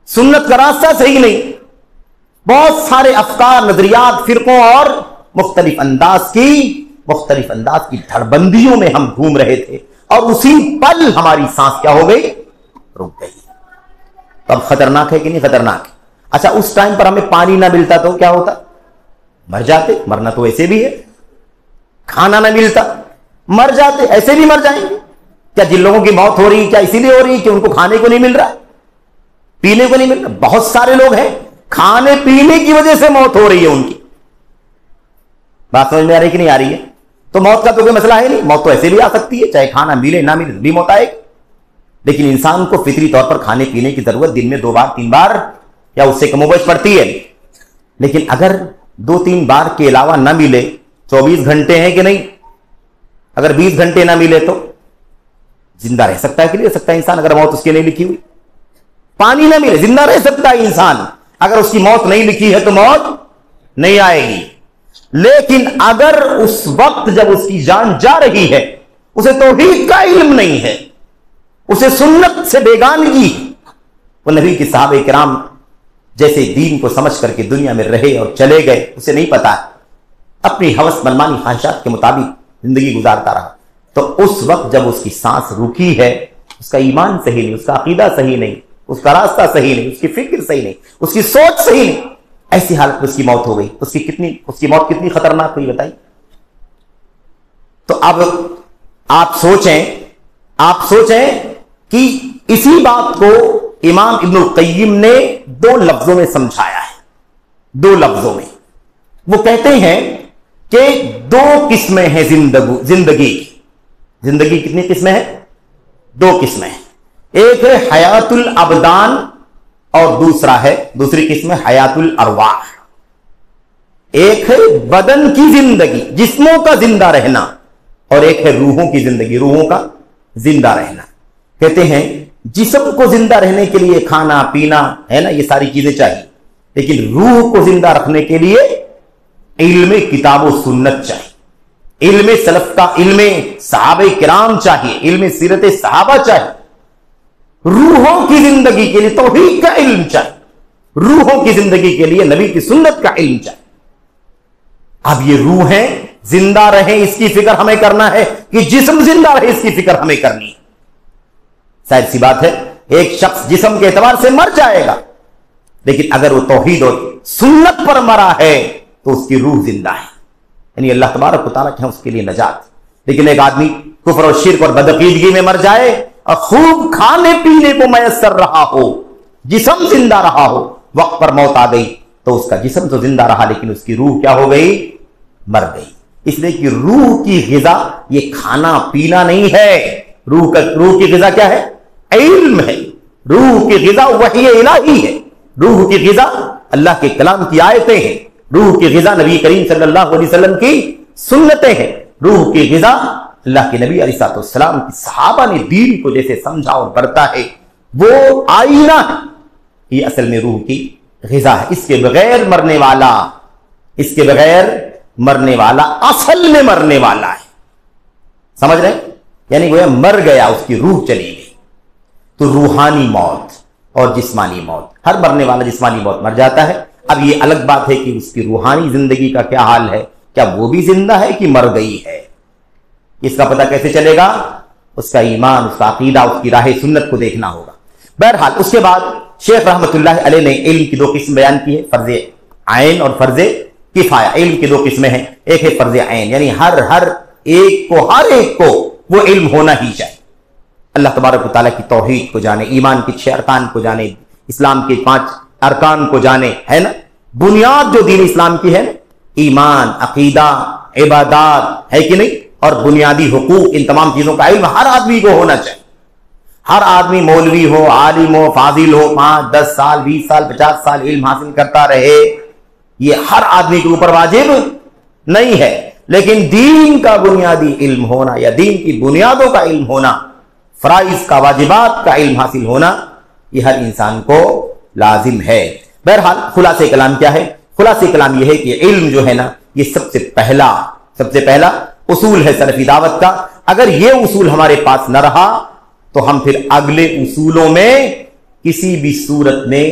سنت کا راستہ صحیح نہیں، بہت سارے افکار، نظریات، فرقوں اور مختلف انداز کی دھڑبندیوں میں ہم گھوم رہے تھے، اور اسی پل ہماری سانس کیا ہو گئی؟ رک گئی. اب خطرناک ہے کہ نہیں خطرناک ہے؟ اچھا، اس ٹائم پر ہمیں پانی نہ ملتا تو کیا ہوتا؟ مر جاتے. مرنا تو ایسے بھی ہے. کھانا نہ ملتا، مر جاتے، ایسے بھی مر جائیں گے. کیا جن لوگوں کی موت ہو رہی ہے کیا اسی لیے ہو رہی ہے کہ ان کو کھانے کو نہیں مل رہا، پینے کو نہیں مل رہا؟ بہت سارے لوگ ہیں کھانے پینے کی وجہ سے موت ہو رہی ہے ان کی. بات سمجھ میں آ رہی کہ نہیں آ رہی ہے؟ تو موت کا تو کوئی مسئلہ ہے نہیں، موت تو ایسے بھی آ سکتی ہے، چاہے کھانا ملے نہ ملے بھی موت آئے گی. لیکن انسان کو فطری طور پر کھانے پینے کی ضرورت دن میں 2 بار 3 بار یا اس سے کم و بیش پڑتی ہے. لیکن اگر 2-3 بار کے علاوہ نہ ملے، 24 گھنٹے ہیں کہ نہیں، اگر 20 گھنٹے نہ ملے تو زندہ رہ سکتا ہے کہ نہیں رہ سکتا انسان؟ اگر موت اس کے نہیں لکھی ہوئی، پانی نہ ملے زندہ رہ سکتا ہے انسان. اگر اس کی موت نہیں لکھی ہے تو موت نہیں آئے گی. لیکن اگر اس وقت جب اس کی جان جا رہی ہے اسے توحید کا علم نہیں ہے، اسے سنت سے بیگانگی، وہ نبی کے صحابہ کرام جیسے دین کو سمجھ کر کے دنیا میں رہے اور چلے گئے، اسے نہیں پتا، اپنی ہوس منمانی خواہشات کے مطابق زندگی گزارتا رہا. تو اس وقت جب اس کی سانس رکی ہے، اس کا ایمان صحیح نہیں، اس کا عقیدہ صحیح نہیں، اس کا راستہ صحیح نہیں، اس کی فکر صحیح نہیں، اس کی سوچ صحیح نہیں، ایسی حالت میں اس کی موت ہو گئی. اس کی موت کتنی خطرناک ہوئی بتائیے. تو اب آپ سوچیں کہ اسی بات کو امام ابن القیم نے 2 لفظوں میں سمجھایا ہے. 2 لفظوں میں وہ کہتے ہیں کہ 2 قسمیں ہیں زندگی کی. زندگی کتنی قسمیں ہیں؟ 2 قسمیں ہیں. ایک ہے حیات الابدان اور دوسری قسم ہے حیات الارواح. ایک ہے بدن کی زندگی، جسموں کا زندہ رہنا، اور ایک ہے روحوں کی زندگی، روحوں کا زندہ رہنا. کہتے ہیں جسم کو زندہ رہنے کے لیے کھانا پینا ہے نا، یہ ساری چیزیں چاہیے، لیکن روح کو زندہ رکھنے کے لیے علم کتاب و سنت چاہیے، علم سلف کا، علم صحابہ کرام چاہیے، علم سیرت صحابہ چاہیے. روحوں کی زندگی کے لیے توحید کا علم چاہیے، روحوں کی زندگی کے لیے نبی کی سنت کا علم چاہیے. اب یہ روحیں زندہ رہیں اس کی فکر ہمیں کرنا ہے کہ جسم زندہ رہے اس کی فکر ہمیں کرنی ہے. ظاہر سی بات ہے ایک شخص جسم کے اعتبار سے مر جائے گا، لیکن اگر وہ توحید اور سنت پر مرا ہے تو اس کی روح زندہ ہے، یعنی اللہ تبارک و تعالیٰ کے ہیں اس کے لیے نجات. لیکن ایک آدمی کفر اور شرک اور بدعقیدگی میں مر جائے اور خوب کھانے پینے کو میسر رہا ہو، جسم زندہ رہا ہو، وقت پر موت آ گئی تو اس کا جسم تو زندہ رہا لیکن اس کی روح کیا ہو گئی؟ مر گئی. اس لیے کہ روح کی غذا یہ کھانا پینا نہیں ہے. روح کی غذا کیا ہے؟ علم ہے. روح کی غذا وحی الہی ہے. روح کی غذا اللہ کے کلام کی آیتیں ہیں. روح کی غذا نبی کریم صلی اللہ علیہ وسلم کی سنتیں ہیں. روح کی غذا اللہ کے نبی علیہ السلام کی صحابہ نے دین کو جیسے سمجھا اور برتا ہے وہ آئینہ ہے. یہ اصل میں روح کی غذا ہے. اس کے بغیر مرنے والا، اس کے بغیر مرنے والا اصل میں مرنے والا ہے. سمجھ رہے ہیں؟ یعنی وہ مر گیا, اس کی روح چلی گئی. تو روحانی موت اور جسمانی موت, ہر مرنے والا جسمانی موت مر جاتا ہے. اب یہ الگ بات ہے کہ اس کی روحانی زندگی کا کیا حال ہے, کیا وہ بھی زندہ ہے کہ مر گئی ہے. اس کا پتہ کیسے چلے گا؟ اس کا ایمان, اس کا عقیدہ, اس کی راہ سنت کو دیکھنا ہوگا. بہرحال اس کے بعد شیخ رحمۃ اللہ علیہ نے علم کی 2 قسم بیان کی ہے, فرض عین اور فرض کفایہ. علم کی 2 قسمیں ہیں, ایک ہے فرض عین, یعنی ہر ایک کو وہ علم ہونا ہی چاہیے. اللہ تبارک و تعالیٰ کی توحید کو جانے, ایمان کے 6 ارکان کو جانے, اسلام کے 5 ارکان کو جانے, ہے نا. بنیاد جو دین اسلام کی ہے نا, ایمان, عقیدہ, عبادات, ہے کہ نہیں, اور بنیادی حقوق, ان تمام چیزوں کا علم ہر آدمی کو ہونا چاہیے. ہر آدمی مولوی ہو, عالم ہو, فاضل ہو, 5 10 سال 20 سال 50 سال علم حاصل کرتا رہے, یہ ہر آدمی کے اوپر واجب نہیں ہے. لیکن دین کا بنیادی علم ہونا, یا دین کی بنیادوں کا علم ہونا, فرائض کا, واجبات کا علم حاصل ہونا, یہ ہر انسان کو لازم ہے. بہرحال خلاصہ کلام کیا ہے؟ خلاصہ کلام یہ ہے کہ علم جو ہے نا, یہ سب سے پہلا اصول ہے سلفی دعوت کا. اگر یہ اصول ہمارے پاس نہ رہا تو ہم پھر اگلے اصولوں میں کسی بھی صورت میں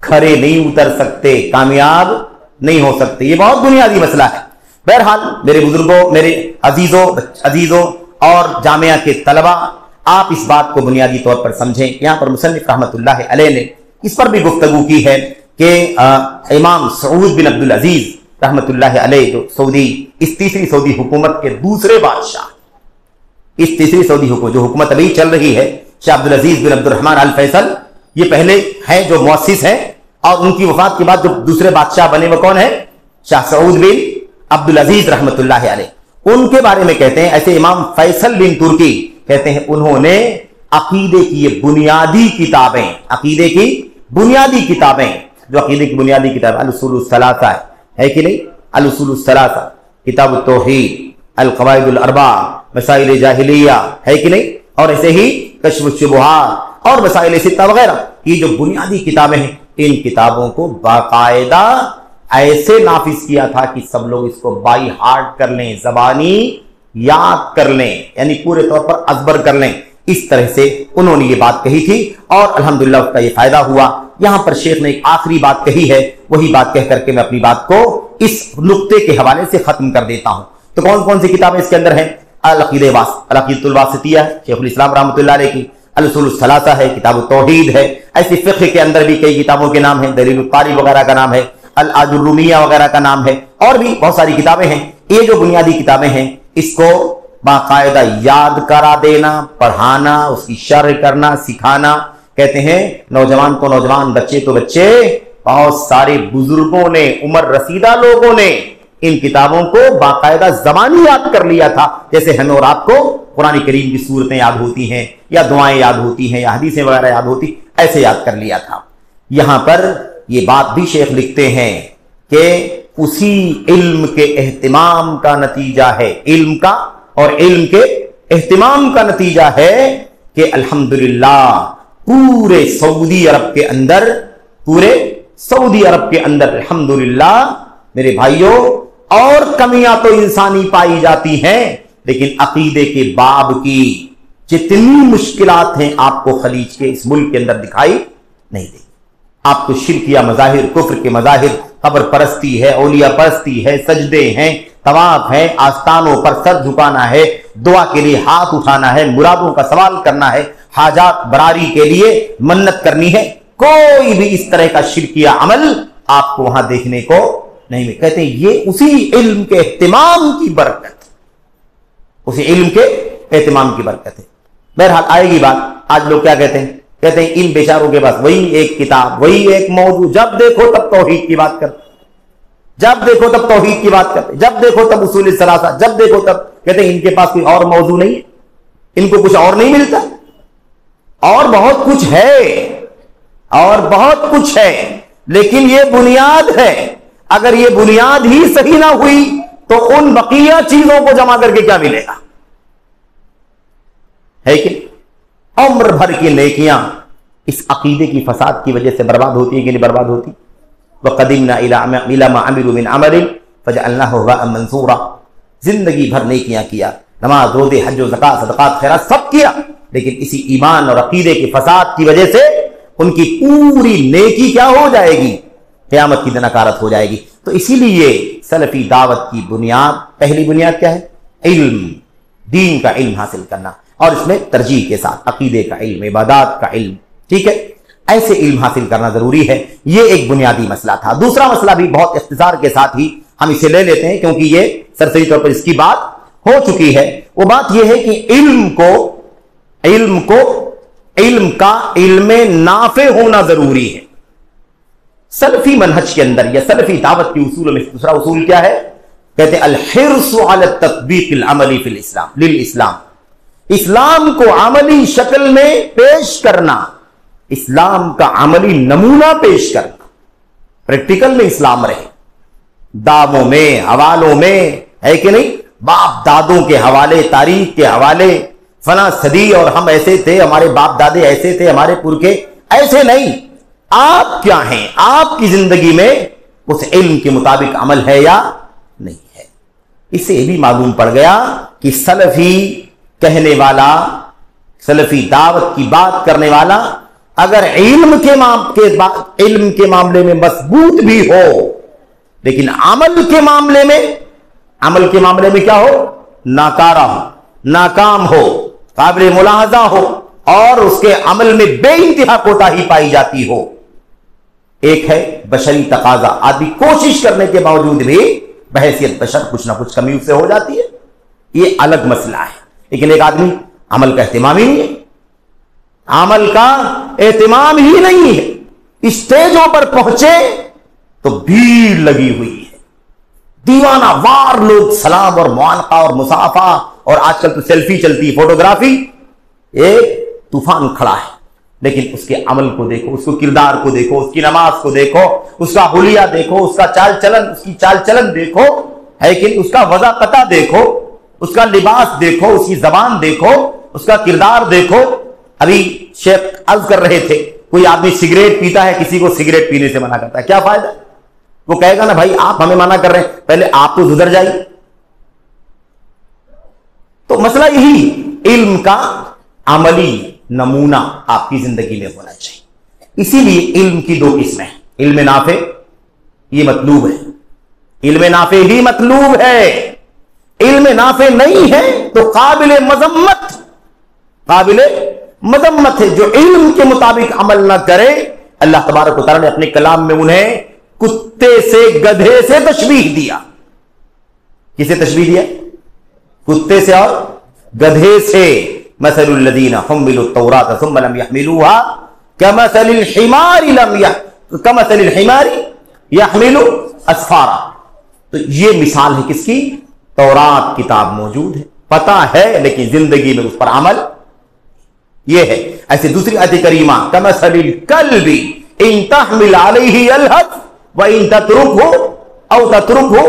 کھڑے نہیں اتر سکتے, کامیاب نہیں ہو سکتے. یہ بہت بنیادی مسئلہ ہے. بہرحال میرے بزرگوں, میرے عزیزوں اور جامعہ کے طلبہ, آپ اس بات کو بنیادی طور پر سمجھیں. یہاں پر مصنف رحمۃ اللہ علیہ نے اس پر بھی گفتگو کی ہے کہ امام سعود بن عبدالعزیز رحمۃ اللہ علیہ, جو اس تیسری سعودی حکومت کے دوسرے بادشاہ, اس تیسری سعودی حکومت جو حکومت ابھی چل رہی ہے, شاہ عبدالعزیز بن عبد الرحمن آل فیصل, یہ پہلے ہیں جو مؤسس ہیں, اور ان کی وفات کے بعد جو دوسرے بادشاہ بنے وہ کون ہے؟ شاہ سعود بن عبدالعزیز رحمۃ اللہ علیہ. ان کے بارے میں کہتے ہیں, ایسے امام فیصل بن ترکی کہتے ہیں, انہوں نے عقیدے کی یہ بنیادی کتابیں, عقیدے کی بنیادی کتابیں, جو عقیدے کی بنیادی کتاب الاصول الثلاثہ ہے کہ نہیں, الاصول الثلاثہ, کتاب التوحید, القواعد الاربع, مسائل جاہلیہ, ہے کہ نہیں, اور ایسے ہی کشف الشبہات اور مسائل ستہ وغیرہ, یہ جو بنیادی کتابیں ہیں, ان کتابوں کو باقاعدہ ایسے نافذ کیا تھا کہ سب لوگ اس کو بائی ہارٹ کر لیں, زبانی یاد کر لیں, یعنی پورے طور پر ازبر کر لیں. اس طرح سے انہوں نے یہ بات کہی تھی, اور الحمدللہ اس کا یہ فائدہ ہوا. یہاں پر شیخ نے ایک آخری بات کہی ہے, وہی بات کہہ کر کے میں اپنی بات کو اس نقطے کے حوالے سے ختم کر دیتا ہوں. تو کون کون سی کتابیں اس کے اندر ہیں؟ العقیدۃ الواسطیہ ہے شیخ الاسلام رحمۃ اللہ علیہ کی, الاصول الثلاثہ ہے, کتاب التوحید ہے. ایسی فقہ کے اندر بھی کئی کتابوں کے نام ہیں, دلیل القاری وغیرہ کا نام ہے, العاج الرومیہ وغیرہ کا نام ہے, اور بھی بہت ساری کتابیں ہیں. یہ جو بنیادی کتابیں ہیں, اس کو باقاعدہ یاد کرا دینا, پڑھانا, اس کی شرح کرنا, سکھانا. کہتے ہیں نوجوان تو نوجوان, بچے تو بچے, بہت سارے بزرگوں نے, عمر رسیدہ لوگوں نے ان کتابوں کو باقاعدہ زبانی یاد کر لیا تھا, جیسے ہمیں اور آپ کو قرآن کریم کی صورتیں یاد ہوتی ہیں, یا دعائیں یاد ہوتی ہیں, یا حدیثیں وغیرہ یاد ہوتی, ایسے یاد کر لیا تھا. یہاں پر یہ بات بھی شیخ لکھتے ہیں کہ اسی علم کے اہتمام کا نتیجہ ہے, علم کا اور علم کے اہتمام کا نتیجہ ہے کہ الحمدللہ پورے سعودی عرب کے اندر الحمدللہ میرے بھائیوں, اور کمیاں تو انسانی پائی جاتی ہیں, لیکن عقیدے کے باب کی جتنی مشکلات ہیں آپ کو خلیج کے اس ملک کے اندر دکھائی نہیں دیں. آپ کو شرکیہ مظاہر, کفر کے مظاہر, قبر پرستی ہے, اولیاء پرستی ہے, سجدے ہیں, طواف ہے, آستانوں پر سر جھکانا ہے, دعا کے لیے ہاتھ اٹھانا ہے, مرادوں کا سوال کرنا ہے, حاجات براری کے لیے منت کرنی ہے. کوئی بھی اس طرح کا شرکیہ عمل آپ کو وہاں دیکھنے کو نہیں ملے. کہتے ہیں یہ اسی علم کے اہتمام کی برکت, اسی علم کے اہتمام کی برکت ہے. بہرحال آئے گی بات. آج لوگ کیا کہتے ہیں ان بیچاروں کے پاس وہی ایک کتاب, وہی ایک موضوع, جب دیکھو تب توحید کی بات کرتے, جب دیکھو تب توحید کی بات کرتے, جب دیکھو تب اصول الثلاثہ, جب دیکھو تب. کہتے ہیں ان کے پاس کوئی اور موضوع نہیں ہے, ان کو کچھ اور نہیں ملتا, اور بہت کچھ ہے, اور بہت کچھ ہے, لیکن یہ بنیاد ہے. اگر یہ بنیاد ہی صحیح نہ ہوئی تو ان بقیہ چیزوں کو جمع کر کے کیا ملے گا؟ ہے کہ عمر بھر کی نیکیاں اس عقیدے کی فساد کی وجہ سے برباد ہوتی ہے کہ نہیں برباد ہوتی؟ وَقَدِمْنَا إِلَىٰ مَا عَمِلُوا مِنْ عَمَلٍ فجعلناہ هباء منثورا، زندگی بھر نیکیاں کیا، نماز روزے حج و زکات صدقات خیرات سب کیا، لیکن اسی ایمان اور عقیدے کے فساد کی وجہ سے ان کی پوری نیکی کیا ہو جائے گی؟ قیامت کی دن نکارت ہو جائے گی۔ تو اسی لیے سلفی دعوت کی بنیاد، پہلی بنیاد کیا ہے؟ علم، دین کا علم حاصل کرنا، اور اس میں ترجیح کے ساتھ عقیدے کا علم، عبادات کا علم، ٹھیک ہے، ایسے علم حاصل کرنا ضروری ہے۔ یہ ایک بنیادی مسئلہ تھا۔ دوسرا مسئلہ بھی بہت اختصار کے ساتھ ہی ہم اسے لے لیتے ہیں کیونکہ یہ سرسری طور پر اس کی بات ہو چکی ہے۔ وہ بات یہ ہے کہ علم کا علم نافع ہونا ضروری ہے۔ سلفی منہج کے اندر یا سلفی دعوت کے اصول میں دوسرا اصول کیا ہے؟ کہتے ہیں الحرص علی التطبیق العملی فی للاسلام، اسلام کو عملی شکل میں پیش کرنا، اسلام کا عملی نمونہ پیش کرنا، پریکٹیکل میں اسلام رہے، دعووں میں، حوالوں میں، ہے کہ نہیں؟ باپ دادوں کے حوالے، تاریخ کے حوالے، فلاں صدی اور ہم ایسے تھے، ہمارے باپ دادے ایسے تھے، ہمارے پرکھے ایسے نہیں۔ آپ کیا ہیں؟ آپ کی زندگی میں اس علم کے مطابق عمل ہے یا نہیں ہے؟ اس سے یہ بھی معلوم پڑ گیا کہ سلفی کہنے والا، سلفی دعوت کی بات کرنے والا اگر علم کے معاملے میں مضبوط بھی ہو، لیکن عمل کے معاملے میں کیا ہو؟ ناکارہ ہو، ناکام ہو، قابل ملاحظہ ہو، اور اس کے عمل میں بے انتہا کوتاہی پائی جاتی ہو۔ ایک ہے بشری تقاضا، آدمی کوشش کرنے کے باوجود بھی بحیثیت بشر کچھ نہ کچھ کمی اس سے ہو جاتی ہے، یہ الگ مسئلہ ہے۔ لیکن ایک آدمی عمل کا اہتمام ہی نہیں ہے، عمل کا اہتمام ہی نہیں ہے، اسٹیجوں پر پہنچے تو بھیڑ لگی ہوئی ہے، دیوانہ وار لوگ سلام اور معانقہ اور مصافحہ، اور آج کل تو سیلفی چلتی ہے، فوٹوگرافی، ایک طوفان کھڑا ہے، لیکن اس کے عمل کو دیکھو، اس کو کردار کو دیکھو، اس کی نماز کو دیکھو، اس کا حلیہ دیکھو، اس کا اس کی چال چلن دیکھو، ہے کہ اس کا وضاقتہ دیکھو، اس کا لباس دیکھو، اس کی زبان دیکھو، اس کا کردار دیکھو۔ ابھی شیخ عرض کر رہے تھے، کوئی آدمی سگریٹ پیتا ہے، کسی کو سگریٹ پینے سے منع کرتا ہے، کیا فائدہ؟ وہ کہے گا نا بھائی آپ ہمیں منع کر رہے ہیں، پہلے آپ تو گزر جائیے۔ تو مسئلہ یہی، علم کا عملی نمونہ آپ کی زندگی میں ہونا چاہیے۔ اسی لیے علم کی دو قسمیں، علم نافع، یہ مطلوب ہے، علم نافع ہی مطلوب ہے، علم نافع نہیں ہے تو قابل مذمت ہے۔ جو علم کے مطابق عمل نہ کرے، اللہ تبارک و تعالیٰ نے اپنے کلام میں انہیں کتے سے، گدھے سے تشبیہ دیا۔ کسے تشبیہ دیا؟ کتے سے اور گدھے سے۔ مثل الذین حملوا التوراۃ ثم لم يحملوها كمثل الحمار يحمل اسفارا۔ تو یہ مثال ہے کس کی؟ تورات کتاب موجود ہے، پتہ ہے، لیکن زندگی میں اس پر عمل یہ ہے۔ ایسے دوسری آیت کریمہ کمثل الکلب ان تحمل علیہ یلہث وان تترکہ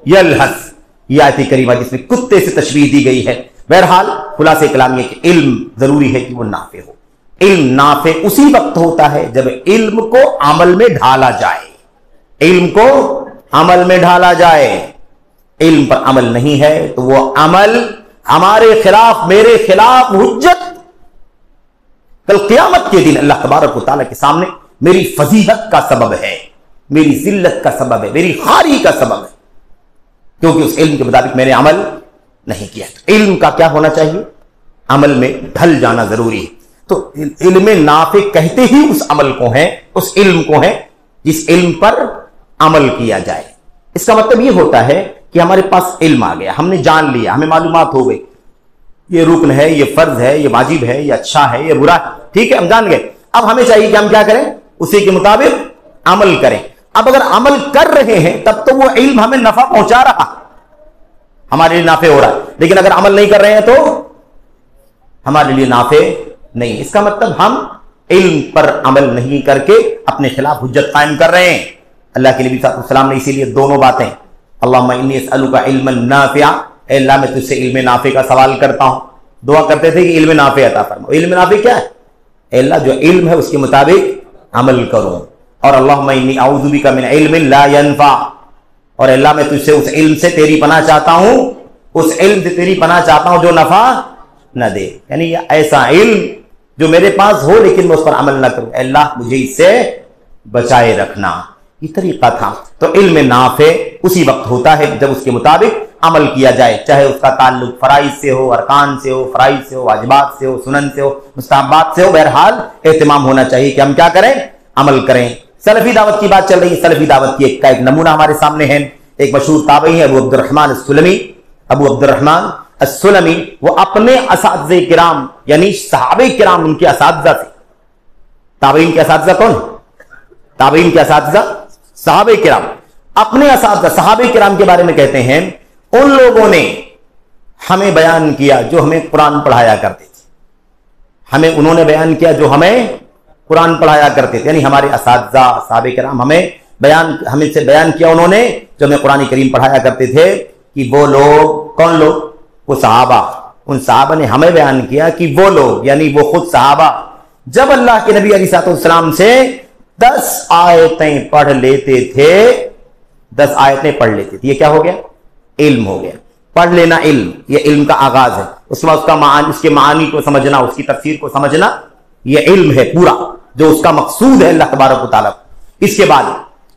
یلہث۔ یہ آیت کریمہ جس میں کتے سے تشبیہ دی گئی ہے۔ بہرحال خلاصہ کلام یہ کہ علم ضروری ہے کہ وہ نافع ہو۔ علم نافع اسی وقت ہوتا ہے جب علم کو عمل میں ڈھالا جائے، علم کو عمل میں ڈھالا جائے۔ علم پر عمل نہیں ہے تو وہ عمل ہمارے خلاف، میرے خلاف حجت، کل قیامت کے دن اللہ تبارک و تعالیٰ کے سامنے میری فضیحت کا سبب ہے، میری ذلت کا سبب ہے، میری خاری کا سبب ہے، کیونکہ اس علم کے مطابق میں نے عمل نہیں کیا۔ علم کا کیا ہونا چاہیے؟ عمل میں ڈھل جانا ضروری ہے۔ تو علم نافع کہتے ہی اس عمل کو ہیں، اس علم کو ہیں جس علم پر عمل کیا جائے۔ اس کا مطلب یہ ہوتا ہے کہ ہمارے پاس علم آ گیا، ہم نے جان لیا، ہمیں معلومات ہو گئی، یہ رکن ہے، یہ فرض ہے، یہ واجب ہے، یہ اچھا ہے، یہ برا ہے، ٹھیک ہے، ہم جان گئے۔ اب ہمیں چاہیے کہ ہم کیا کریں؟ اسی کے مطابق عمل کریں۔ اب اگر عمل کر رہے ہیں تب تو وہ علم ہمیں نفع پہنچا رہا، ہمارے لیے نافع ہو رہا ہے، لیکن اگر عمل نہیں کر رہے ہیں تو ہمارے لیے نافع نہیں۔ اس کا مطلب ہم علم پر عمل نہیں کر کے اپنے خلاف حجت قائم کر رہے ہیں۔ اللہ کے نبی صلی اللہ علیہ وسلم نے اسی لیے دونوں باتیں، اللہم انی اسألک علما نافعا، اے اللہ میں تجھ سے علم نافع کا سوال کرتا ہوں۔ دعا کرتے تھے کہ علم نافع عطا فرما۔ علم نافع کیا ہے؟ اے اللہ جو علم ہے اس کے مطابق عمل کروں۔ اور اللہم انی اعوذ بک من علم لا ینفع، اور اللہ میں تجھ سے اس علم سے تیری پناہ چاہتا ہوں، اس علم سے تیری پناہ چاہتا ہوں جو نفع نہ دے، یعنی یہ ایسا علم جو میرے پاس ہو لیکن میں اس پر عمل نہ کروں، اے اللہ مجھے اس سے بچائے رکھنا، یہ طریقہ تھا۔ تو علم نافع اسی وقت ہوتا ہے جب اس کے مطابق عمل کیا جائے، چاہے اس کا تعلق فرائض سے ہو، ارکان سے ہو، فرائض سے ہو، واجبات سے ہو، سنن سے ہو، مستحبات سے ہو، بہرحال اہتمام ہونا چاہیے کہ ہم کیا کریں، عمل کریں۔ سلفی دعوت کی بات چل رہی ہے، سلفی دعوت کی ایک نمونہ ہمارے سامنے ہے۔ ایک مشہور تابعی ہے ابو عبد الرحمن السلمی، ابو عبد الرحمن السلمی، وہ اپنے اساتذہ کرام یعنی صحابہ کرام ان کے اساتذہ سے، تابعین کے اساتذہ کون؟ تابعین کے اساتذہ صحابہ کرام، اپنے اساتذہ صحابہ کرام کے بارے میں کہتے ہیں ان لوگوں نے ہمیں بیان کیا جو ہمیں قرآن پڑھایا کرتے تھے، ہمیں انہوں نے بیان کیا جو ہمیں قرآن پڑھایا کرتے تھے، یعنی ہمارے اساتذہ صحابہ کرام ہمیں سے بیان کیا انہوں نے جو ہمیں قرآن کریم پڑھایا کرتے تھے، کہ وہ لوگ کون لوگ؟ وہ صحابہ، ان صحابہ نے ہمیں بیان کیا کہ وہ لوگ یعنی وہ خود صحابہ جب اللہ کے نبی علیہ السلام سے 10 آیتیں پڑھ لیتے تھے، 10 آیتیں پڑھ لیتے تھے، یہ کیا ہو گیا؟ علم ہو گیا۔ پڑھ لینا علم، یہ علم کا آغاز ہے، اس کے بعد اس کے معانی کو سمجھنا، اس کی تفسیر کو سمجھنا، یہ علم ہے پورا جو اس کا مقصود ہے اللہ تبارک و تعالیٰ۔ اس کے بعد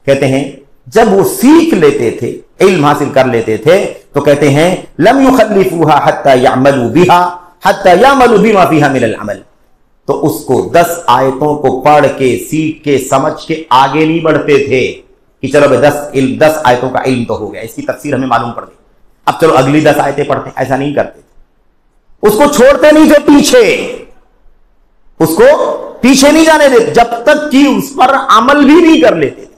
کہتے ہیں جب وہ سیکھ لیتے تھے، علم حاصل کر لیتے تھے، تو کہتے ہیں لم يخلفوها حتى يعملوا بها حتى يعملوا بما فيها من العمل، تو اس کو 10 آیتوں کو پڑھ کے سیکھ کے سمجھ کے آگے نہیں بڑھتے تھے کہ چلو 10 آیتوں کا علم تو ہو گیا، اس کی تفسیر ہمیں معلوم پڑ گئی، اب چلو اگلی 10 آیتیں پڑھتے، ایسا نہیں کرتے تھے، اس کو چھوڑتے نہیں تھے پیچھے، اس کو پیچھے نہیں جانے دیتے جب تک کہ اس پر عمل بھی نہیں کر لیتے تھے،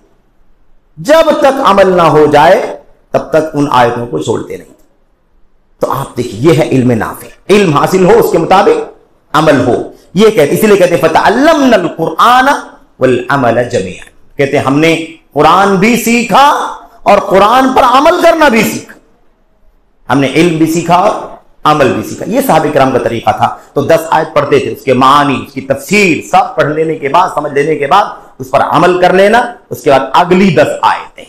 جب تک عمل نہ ہو جائے تب تک ان آیتوں کو چھوڑتے نہیں تھے۔ تو آپ دیکھیں یہ ہے علم نافع، علم حاصل ہو اس کے مطابق عمل ہو، یہ کہتے اسی لیے کہتے ہیں فَتَعَلَّمْنَا الْقُرْآنَ وَالْعَمَلَ جَمِيعًا، کہتے ہیں ہم نے قرآن بھی سیکھا اور قرآن پر عمل کرنا بھی سیکھا، ہم نے علم بھی سیکھا اور عمل بھی سیکھا۔ یہ صحابہ کرام کا طریقہ تھا۔ تو 10 آیت پڑھتے تھے، اس کے معانی، اس کی تفسیر سب پڑھ لینے کے بعد، سمجھ لینے کے بعد اس پر عمل کر لینا، اس کے بعد اگلی 10 آیتیں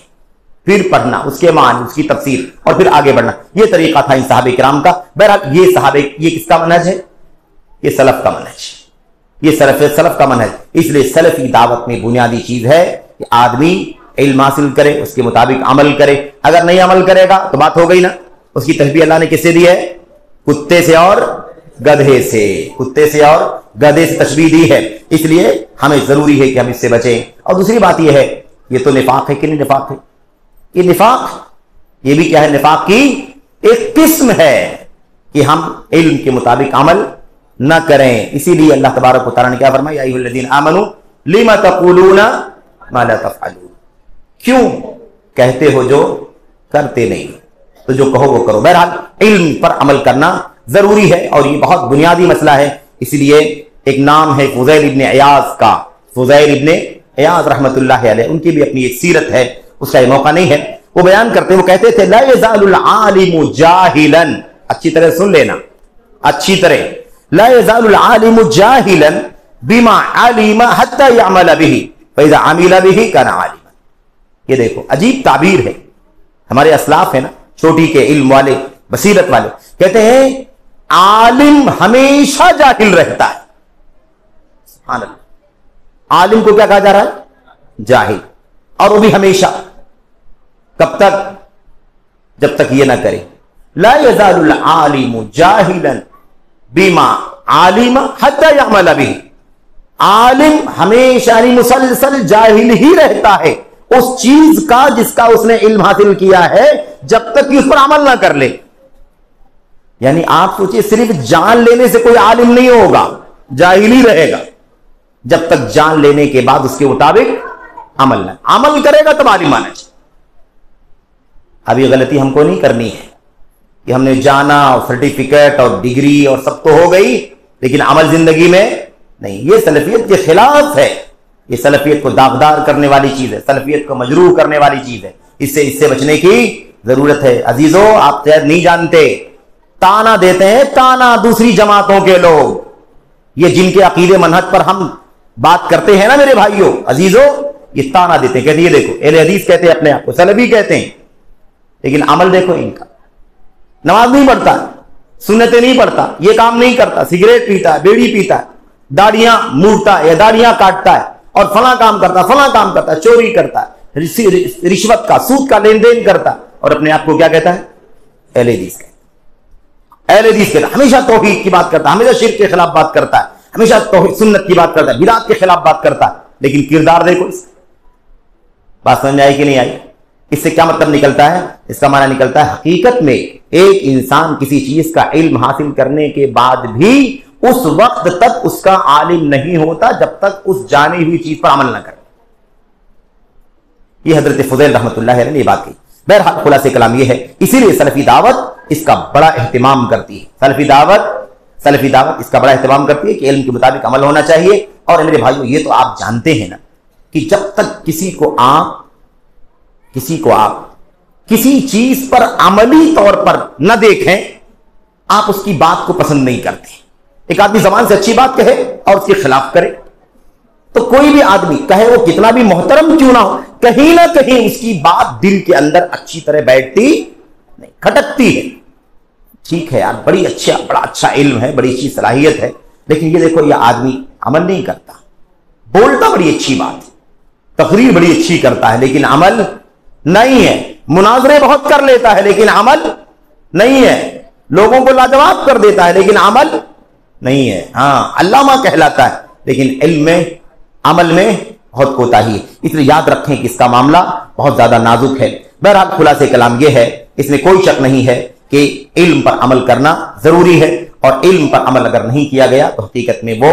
پھر پڑھنا، اس کے معنی، اس کی تفسیر، اور پھر آگے بڑھنا۔ یہ طریقہ تھا ان صحابہ کرام کا۔ بہرحال یہ کس کا منہج ہے؟ یہ سلف کا منہج، یہ سلف کا منہج۔ اس لیے سلفی دعوت میں بنیادی چیز ہے کہ آدمی علم حاصل کرے، اس کے مطابق عمل کرے، اگر نہیں عمل کرے گا تو بات ہو گئی نا۔ اس کی تشبیہ اللہ نے کس سے دی ہے؟ کتے سے اور گدھے سے، کتے سے اور گدھے سے تشبیہ دی ہے۔ اس لیے ہمیں ضروری ہے کہ ہم اس سے بچیں۔ اور دوسری بات یہ ہے، یہ تو نفاق ہے کہ نہیں نفاق ہے؟ یہ نفاق، یہ بھی کیا ہے؟ نفاق کی ایک قسم ہے کہ ہم علم کے مطابق عمل نہ کریں۔ اسی لیے اللہ تبارک و تعالیٰ نے کیا فرمایا؟ یا ایھا الذین آمنوا لم تقولون ما لا تفعلون، کیوں کہتے ہو جو کرتے نہیں، تو جو کہو وہ کرو۔ بہرحال علم پر عمل کرنا ضروری ہے اور یہ بہت بنیادی مسئلہ ہے۔ اس لیے ایک نام ہے فضیل ابن عیاض کا، فضیل ابن عیاض رحمۃ اللہ علیہ، ان کی بھی اپنی ایک سیرت ہے، اس کا یہ موقع نہیں ہے۔ وہ بیان کرتے، وہ کہتے تھے لا یزال العالم جاہلا، اچھی طرح سن لینا، اچھی طرح، لا یزال العالم جاہلا بما علم حتى يعمل به فاذا عمل به كان عالما۔ یہ دیکھو عجیب تعبیر ہے، ہمارے اسلاف ہے نا چھوٹی کے علم والے، بصیرت والے، کہتے ہیں عالم ہمیشہ جاہل رہتا ہے۔ سبحان اللہ، عالم کو کیا کہا جا رہا ہے؟ جاہل، اور وہ بھی ہمیشہ۔ کب تک؟ جب تک یہ نہ کرے لا یزال العالم جاہلا بما علم حتى يعمل به، عالم ہمیشہ مسلسل جاہل ہی رہتا ہے اس چیز کا جس کا اس نے علم حاصل کیا ہے، جب تک کہ اس پر عمل نہ کر لے۔ یعنی آپ سوچئے صرف جان لینے سے کوئی عالم نہیں ہوگا، جاہل ہی رہے گا، جب تک جان لینے کے بعد اس کے مطابق عمل نہ، عمل کرے گا تب عالم آنا چاہیے۔ اب یہ غلطی ہم کو نہیں کرنی ہے کہ ہم نے جانا اور سرٹیفکیٹ اور ڈگری اور سب تو ہو گئی لیکن عمل زندگی میں نہیں۔ یہ سلفیت کے خلاف ہے، یہ سلفیت کو داغدار کرنے والی چیز ہے، سلفیت کو مجروح کرنے والی چیز ہے۔ اس سے بچنے کی ضرورت ہے۔ عزیزو آپ شاید نہیں جانتے، تانا دیتے ہیں، تانا دوسری جماعتوں کے لوگ، یہ جن کے عقیدے منہج پر ہم بات کرتے ہیں نا میرے بھائیوں عزیزو، یہ تانا دیتے ہیں، کہتے ہیں یہ دیکھو اہل حدیث کہتے ہیں اپنے آپ کو، سلفی کہتے ہیں، لیکن عمل دیکھو ان کا، نماز نہیں پڑھتا، سنتیں نہیں پڑھتا، یہ کام نہیں کرتا، سگریٹ پیتا ہے، بیڑی پیتا ہے، داڑیاں موڑتا ہے یا داڑیاں کاٹتا ہے، اور فلاں کام کرتا ہے، فلاں کام کرتا ہے، چوری کرتا ہے، رشوت کا سود کا لین دین کرتا ہے، اور اپنے آپ کو کیا کہتا ہے؟ اہل حدیث کہتا ہے۔ اہل حدیث کہتا ہے، ہمیشہ توحید کی بات کرتا ہے، ہمیشہ شرک کے خلاف بات کرتا ہے، ہمیشہ توحید سنت کی بات کرتا ہے، بدعت کے خلاف بات کرتا ہے، لیکن کردار دیکھو اس کا۔ بات سمجھ میں آئی کہ نہیں آئی؟ اس سے کیا مطلب نکلتا ہے؟ اس کا معنی نکلتا ہے حقیقت میں ایک انسان کسی چیز کا علم حاصل کرنے کے بعد بھی اس وقت تک اس کا عالم نہیں ہوتا جب تک اس جانی ہوئی چیز پر عمل نہ کرے۔ یہ حضرت فضیل رحمۃ اللہ علیہ نے یہ بات کی۔ بہرحال خلاصہ کلام یہ ہے، اسی لیے سلفی دعوت اس کا بڑا اہتمام کرتی ہے۔ سلفی دعوت اس کا بڑا اہتمام کرتی ہے کہ علم کے مطابق عمل ہونا چاہیے۔ اور میرے بھائیو، یہ تو آپ جانتے ہیں نا کہ جب تک کسی کو آپ کسی چیز پر عملی طور پر نہ دیکھیں، آپ اس کی بات کو پسند نہیں کرتے۔ ایک آدمی زبان سے اچھی بات کہے اور اس کے خلاف کرے، تو کوئی بھی آدمی کہے وہ کتنا بھی محترم کیوں نہ ہو، کہیں نہ کہیں اس کی بات دل کے اندر اچھی طرح بیٹھتی نہیں، کھٹکتی ہے۔ ٹھیک ہے یار، بڑا اچھا علم ہے، بڑی اچھی صلاحیت ہے، لیکن یہ دیکھو یہ آدمی عمل نہیں کرتا، بولتا بڑی اچھی بات، تقریر بڑی اچھی کرتا ہے، لیکن عمل نہیں ہے، مناظرے بہت کر لیتا ہے لیکن عمل نہیں ہے، لوگوں کو لاجواب کر دیتا ہے لیکن عمل نہیں ہے۔ ہاں، علامہ کہلاتا ہے لیکن علم میں عمل میں بہت کوتاہی ہے۔ اس لیے یاد رکھیں کہ اس کا معاملہ بہت زیادہ نازک ہے۔ بہرحال خلاصہ کلام یہ ہے، اس میں کوئی شک نہیں ہے کہ علم پر عمل کرنا ضروری ہے، اور علم پر عمل اگر نہیں کیا گیا تو حقیقت میں وہ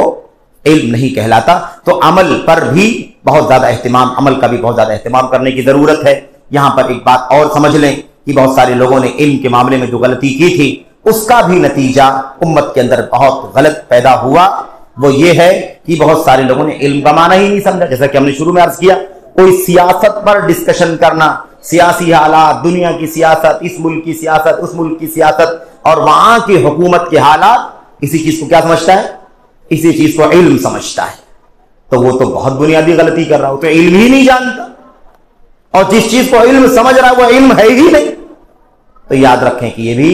علم نہیں کہلاتا۔ تو عمل پر بھی بہت زیادہ اہتمام، عمل کا بھی بہت زیادہ اہتمام کرنے کی ضرورت ہے۔ یہاں پر ایک بات اور سمجھ لیں کہ بہت سارے لوگوں نے علم کے معاملے میں جو غلطی کی تھی، اس کا بھی نتیجہ امت کے اندر بہت غلط پیدا ہوا۔ وہ یہ ہے کہ بہت سارے لوگوں نے علم کا معنی ہی نہیں سمجھا، جیسا کہ ہم نے شروع میں عرض کیا، کوئی سیاست پر ڈسکشن کرنا، سیاسی حالات، دنیا کی سیاست، اس ملک کی سیاست، اس ملک کی سیاست، اور وہاں کی حکومت کے حالات، اسی چیز کو کیا سمجھتا ہے؟ اسی چیز کو علم سمجھتا ہے۔ تو وہ تو بہت بنیادی غلطی کر رہا ہو، تو علم ہی نہیں جانتا، اور جس چیز کو علم سمجھ رہا ہے وہ علم ہے ہی نہیں۔ تو یاد رکھیں کہ یہ بھی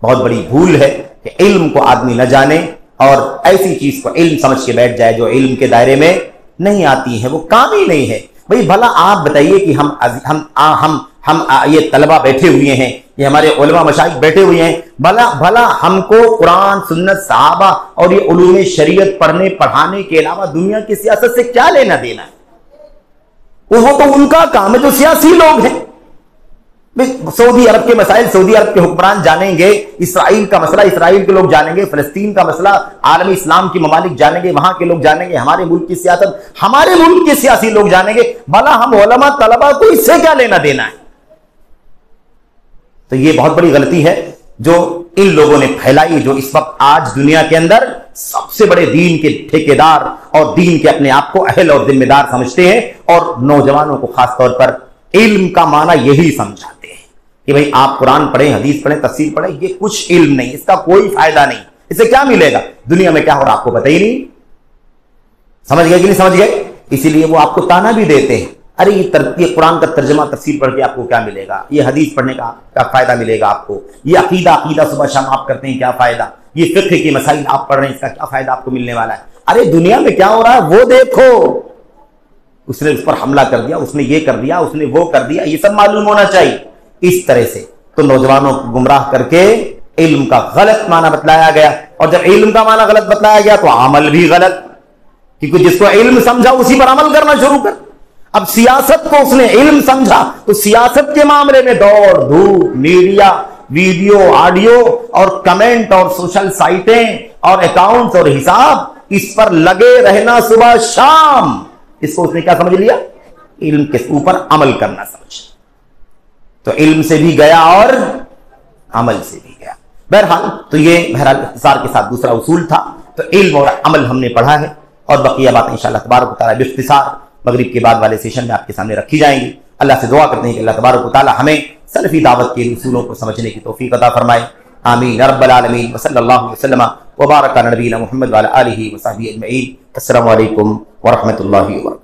بہت بڑی بھول ہے کہ علم کو آدمی نہ جانے اور ایسی چیز کو علم سمجھ کے بیٹھ جائے جو علم کے دائرے میں نہیں آتی ہے، وہ کام ہی نہیں ہے۔ بھئی بھلا آپ بتائیے کہ ہم یہ طلبہ بیٹھے ہوئے ہیں، یہ ہمارے علماء مشائخ بیٹھے ہوئے ہیں، بھلا ہم کو قرآن، سنت، صحابہ اور یہ علوم شریعت پڑھنے پڑھانے کے علاوہ دنیا کی سیاست سے کیا لینا دینا ہے؟ وہ تو ان کا کام ہے جو سیاسی لوگ ہیں۔ سعودی عرب کے مسائل سعودی عرب کے حکمران جانیں گے، اسرائیل کا مسئلہ اسرائیل کے لوگ جانیں گے، فلسطین کا مسئلہ عالمی اسلام کی ممالک جانیں گے، وہاں کے لوگ جانیں گے، ہمارے ملک کی سیاست ہمارے ملک کے سیاسی لوگ جانیں گے، بھلا ہم علماء طلبہ کو اس سے کیا لینا دینا ہے؟ تو یہ بہت بڑی غلطی ہے جو ان لوگوں نے پھیلائی، جو اس وقت آج دنیا کے اندر سب سے بڑے دین کے ٹھیکیدار اور دین کے اپنے آپ کو اہل اور ذمہ دار سمجھتے ہیں، اور نوجوانوں کو خاص طور پر علم کا معنی یہی سمجھاتے ہیں کہ بھئی آپ قرآن پڑھیں، حدیث پڑھیں، تفسیر پڑھیں، یہ کچھ علم نہیں، اس کا کوئی فائدہ نہیں، اس سے کیا ملے گا؟ دنیا میں کیا ہو رہا آپ کو پتہ ہی نہیں۔ سمجھ گئے کہ نہیں سمجھ گئے؟ اسی لیے وہ آپ کو تانا بھی دیتے ہیں، ارے یہ قرآن کا ترجمہ تفسیر پڑھ کے آپ کو کیا ملے گا، یہ حدیث پڑھنے کا کیا فائدہ ملے گا آپ کو، یہ عقیدہ صبح شام آپ کرتے ہیں کیا فائدہ، یہ فقہ کی مسائل آپ پڑھ رہے ہیں اس کا کیا فائدہ آپ کو ملنے والا ہے؟ ارے دنیا میں کیا ہو رہا ہے وہ دیکھو، اس نے اس پر حملہ کر دیا، اس نے یہ کر دیا، اس نے وہ کر دیا، یہ سب معلوم ہونا چاہیے۔ اس طرح سے تو نوجوانوں کو گمراہ کر کے علم کا غلط معنی بتلایا گیا، اور جب علم کا معنی غلط بتلایا گیا تو عمل بھی غلط، کیونکہ جس کو علم سمجھا اسی پر عمل کرنا شروع کر۔ اب سیاست کو اس نے علم سمجھا تو سیاست کے معاملے میں دوڑ دھوپ، میڈیا، ویڈیو، آڈیو اور کمنٹ اور سوشل سائٹیں اور اکاؤنٹس اور حساب، اس پر لگے رہنا صبح شام، اس کو اس نے کیا سمجھ لیا؟ علم کے اوپر عمل کرنا سمجھ۔ تو علم سے بھی گیا اور عمل سے بھی گیا۔ بہرحال تو یہ اختصار کے ساتھ دوسرا اصول تھا۔ تو علم اور عمل ہم نے پڑھا ہے، اور بقیہ باتیں انشاءاللہ تبارک و تعالیٰ باختصار مغرب کے بعد والے سیشن میں آپ کے سامنے رکھی جائیں گی۔ اللہ سے دعا کرتے ہیں کہ اللہ تبارک و تعالیٰ ہمیں سلفی دعوت کے اصولوں کو سمجھنے کی توفیق عطا فرمائے، آمین رب العالمین۔ وصلی اللہ وسلم وبارک علی نبینا محمد وعلی آلہ وصحبہ اجمعین۔ السلام علیکم ورحمۃ اللہ وبرکاتہ۔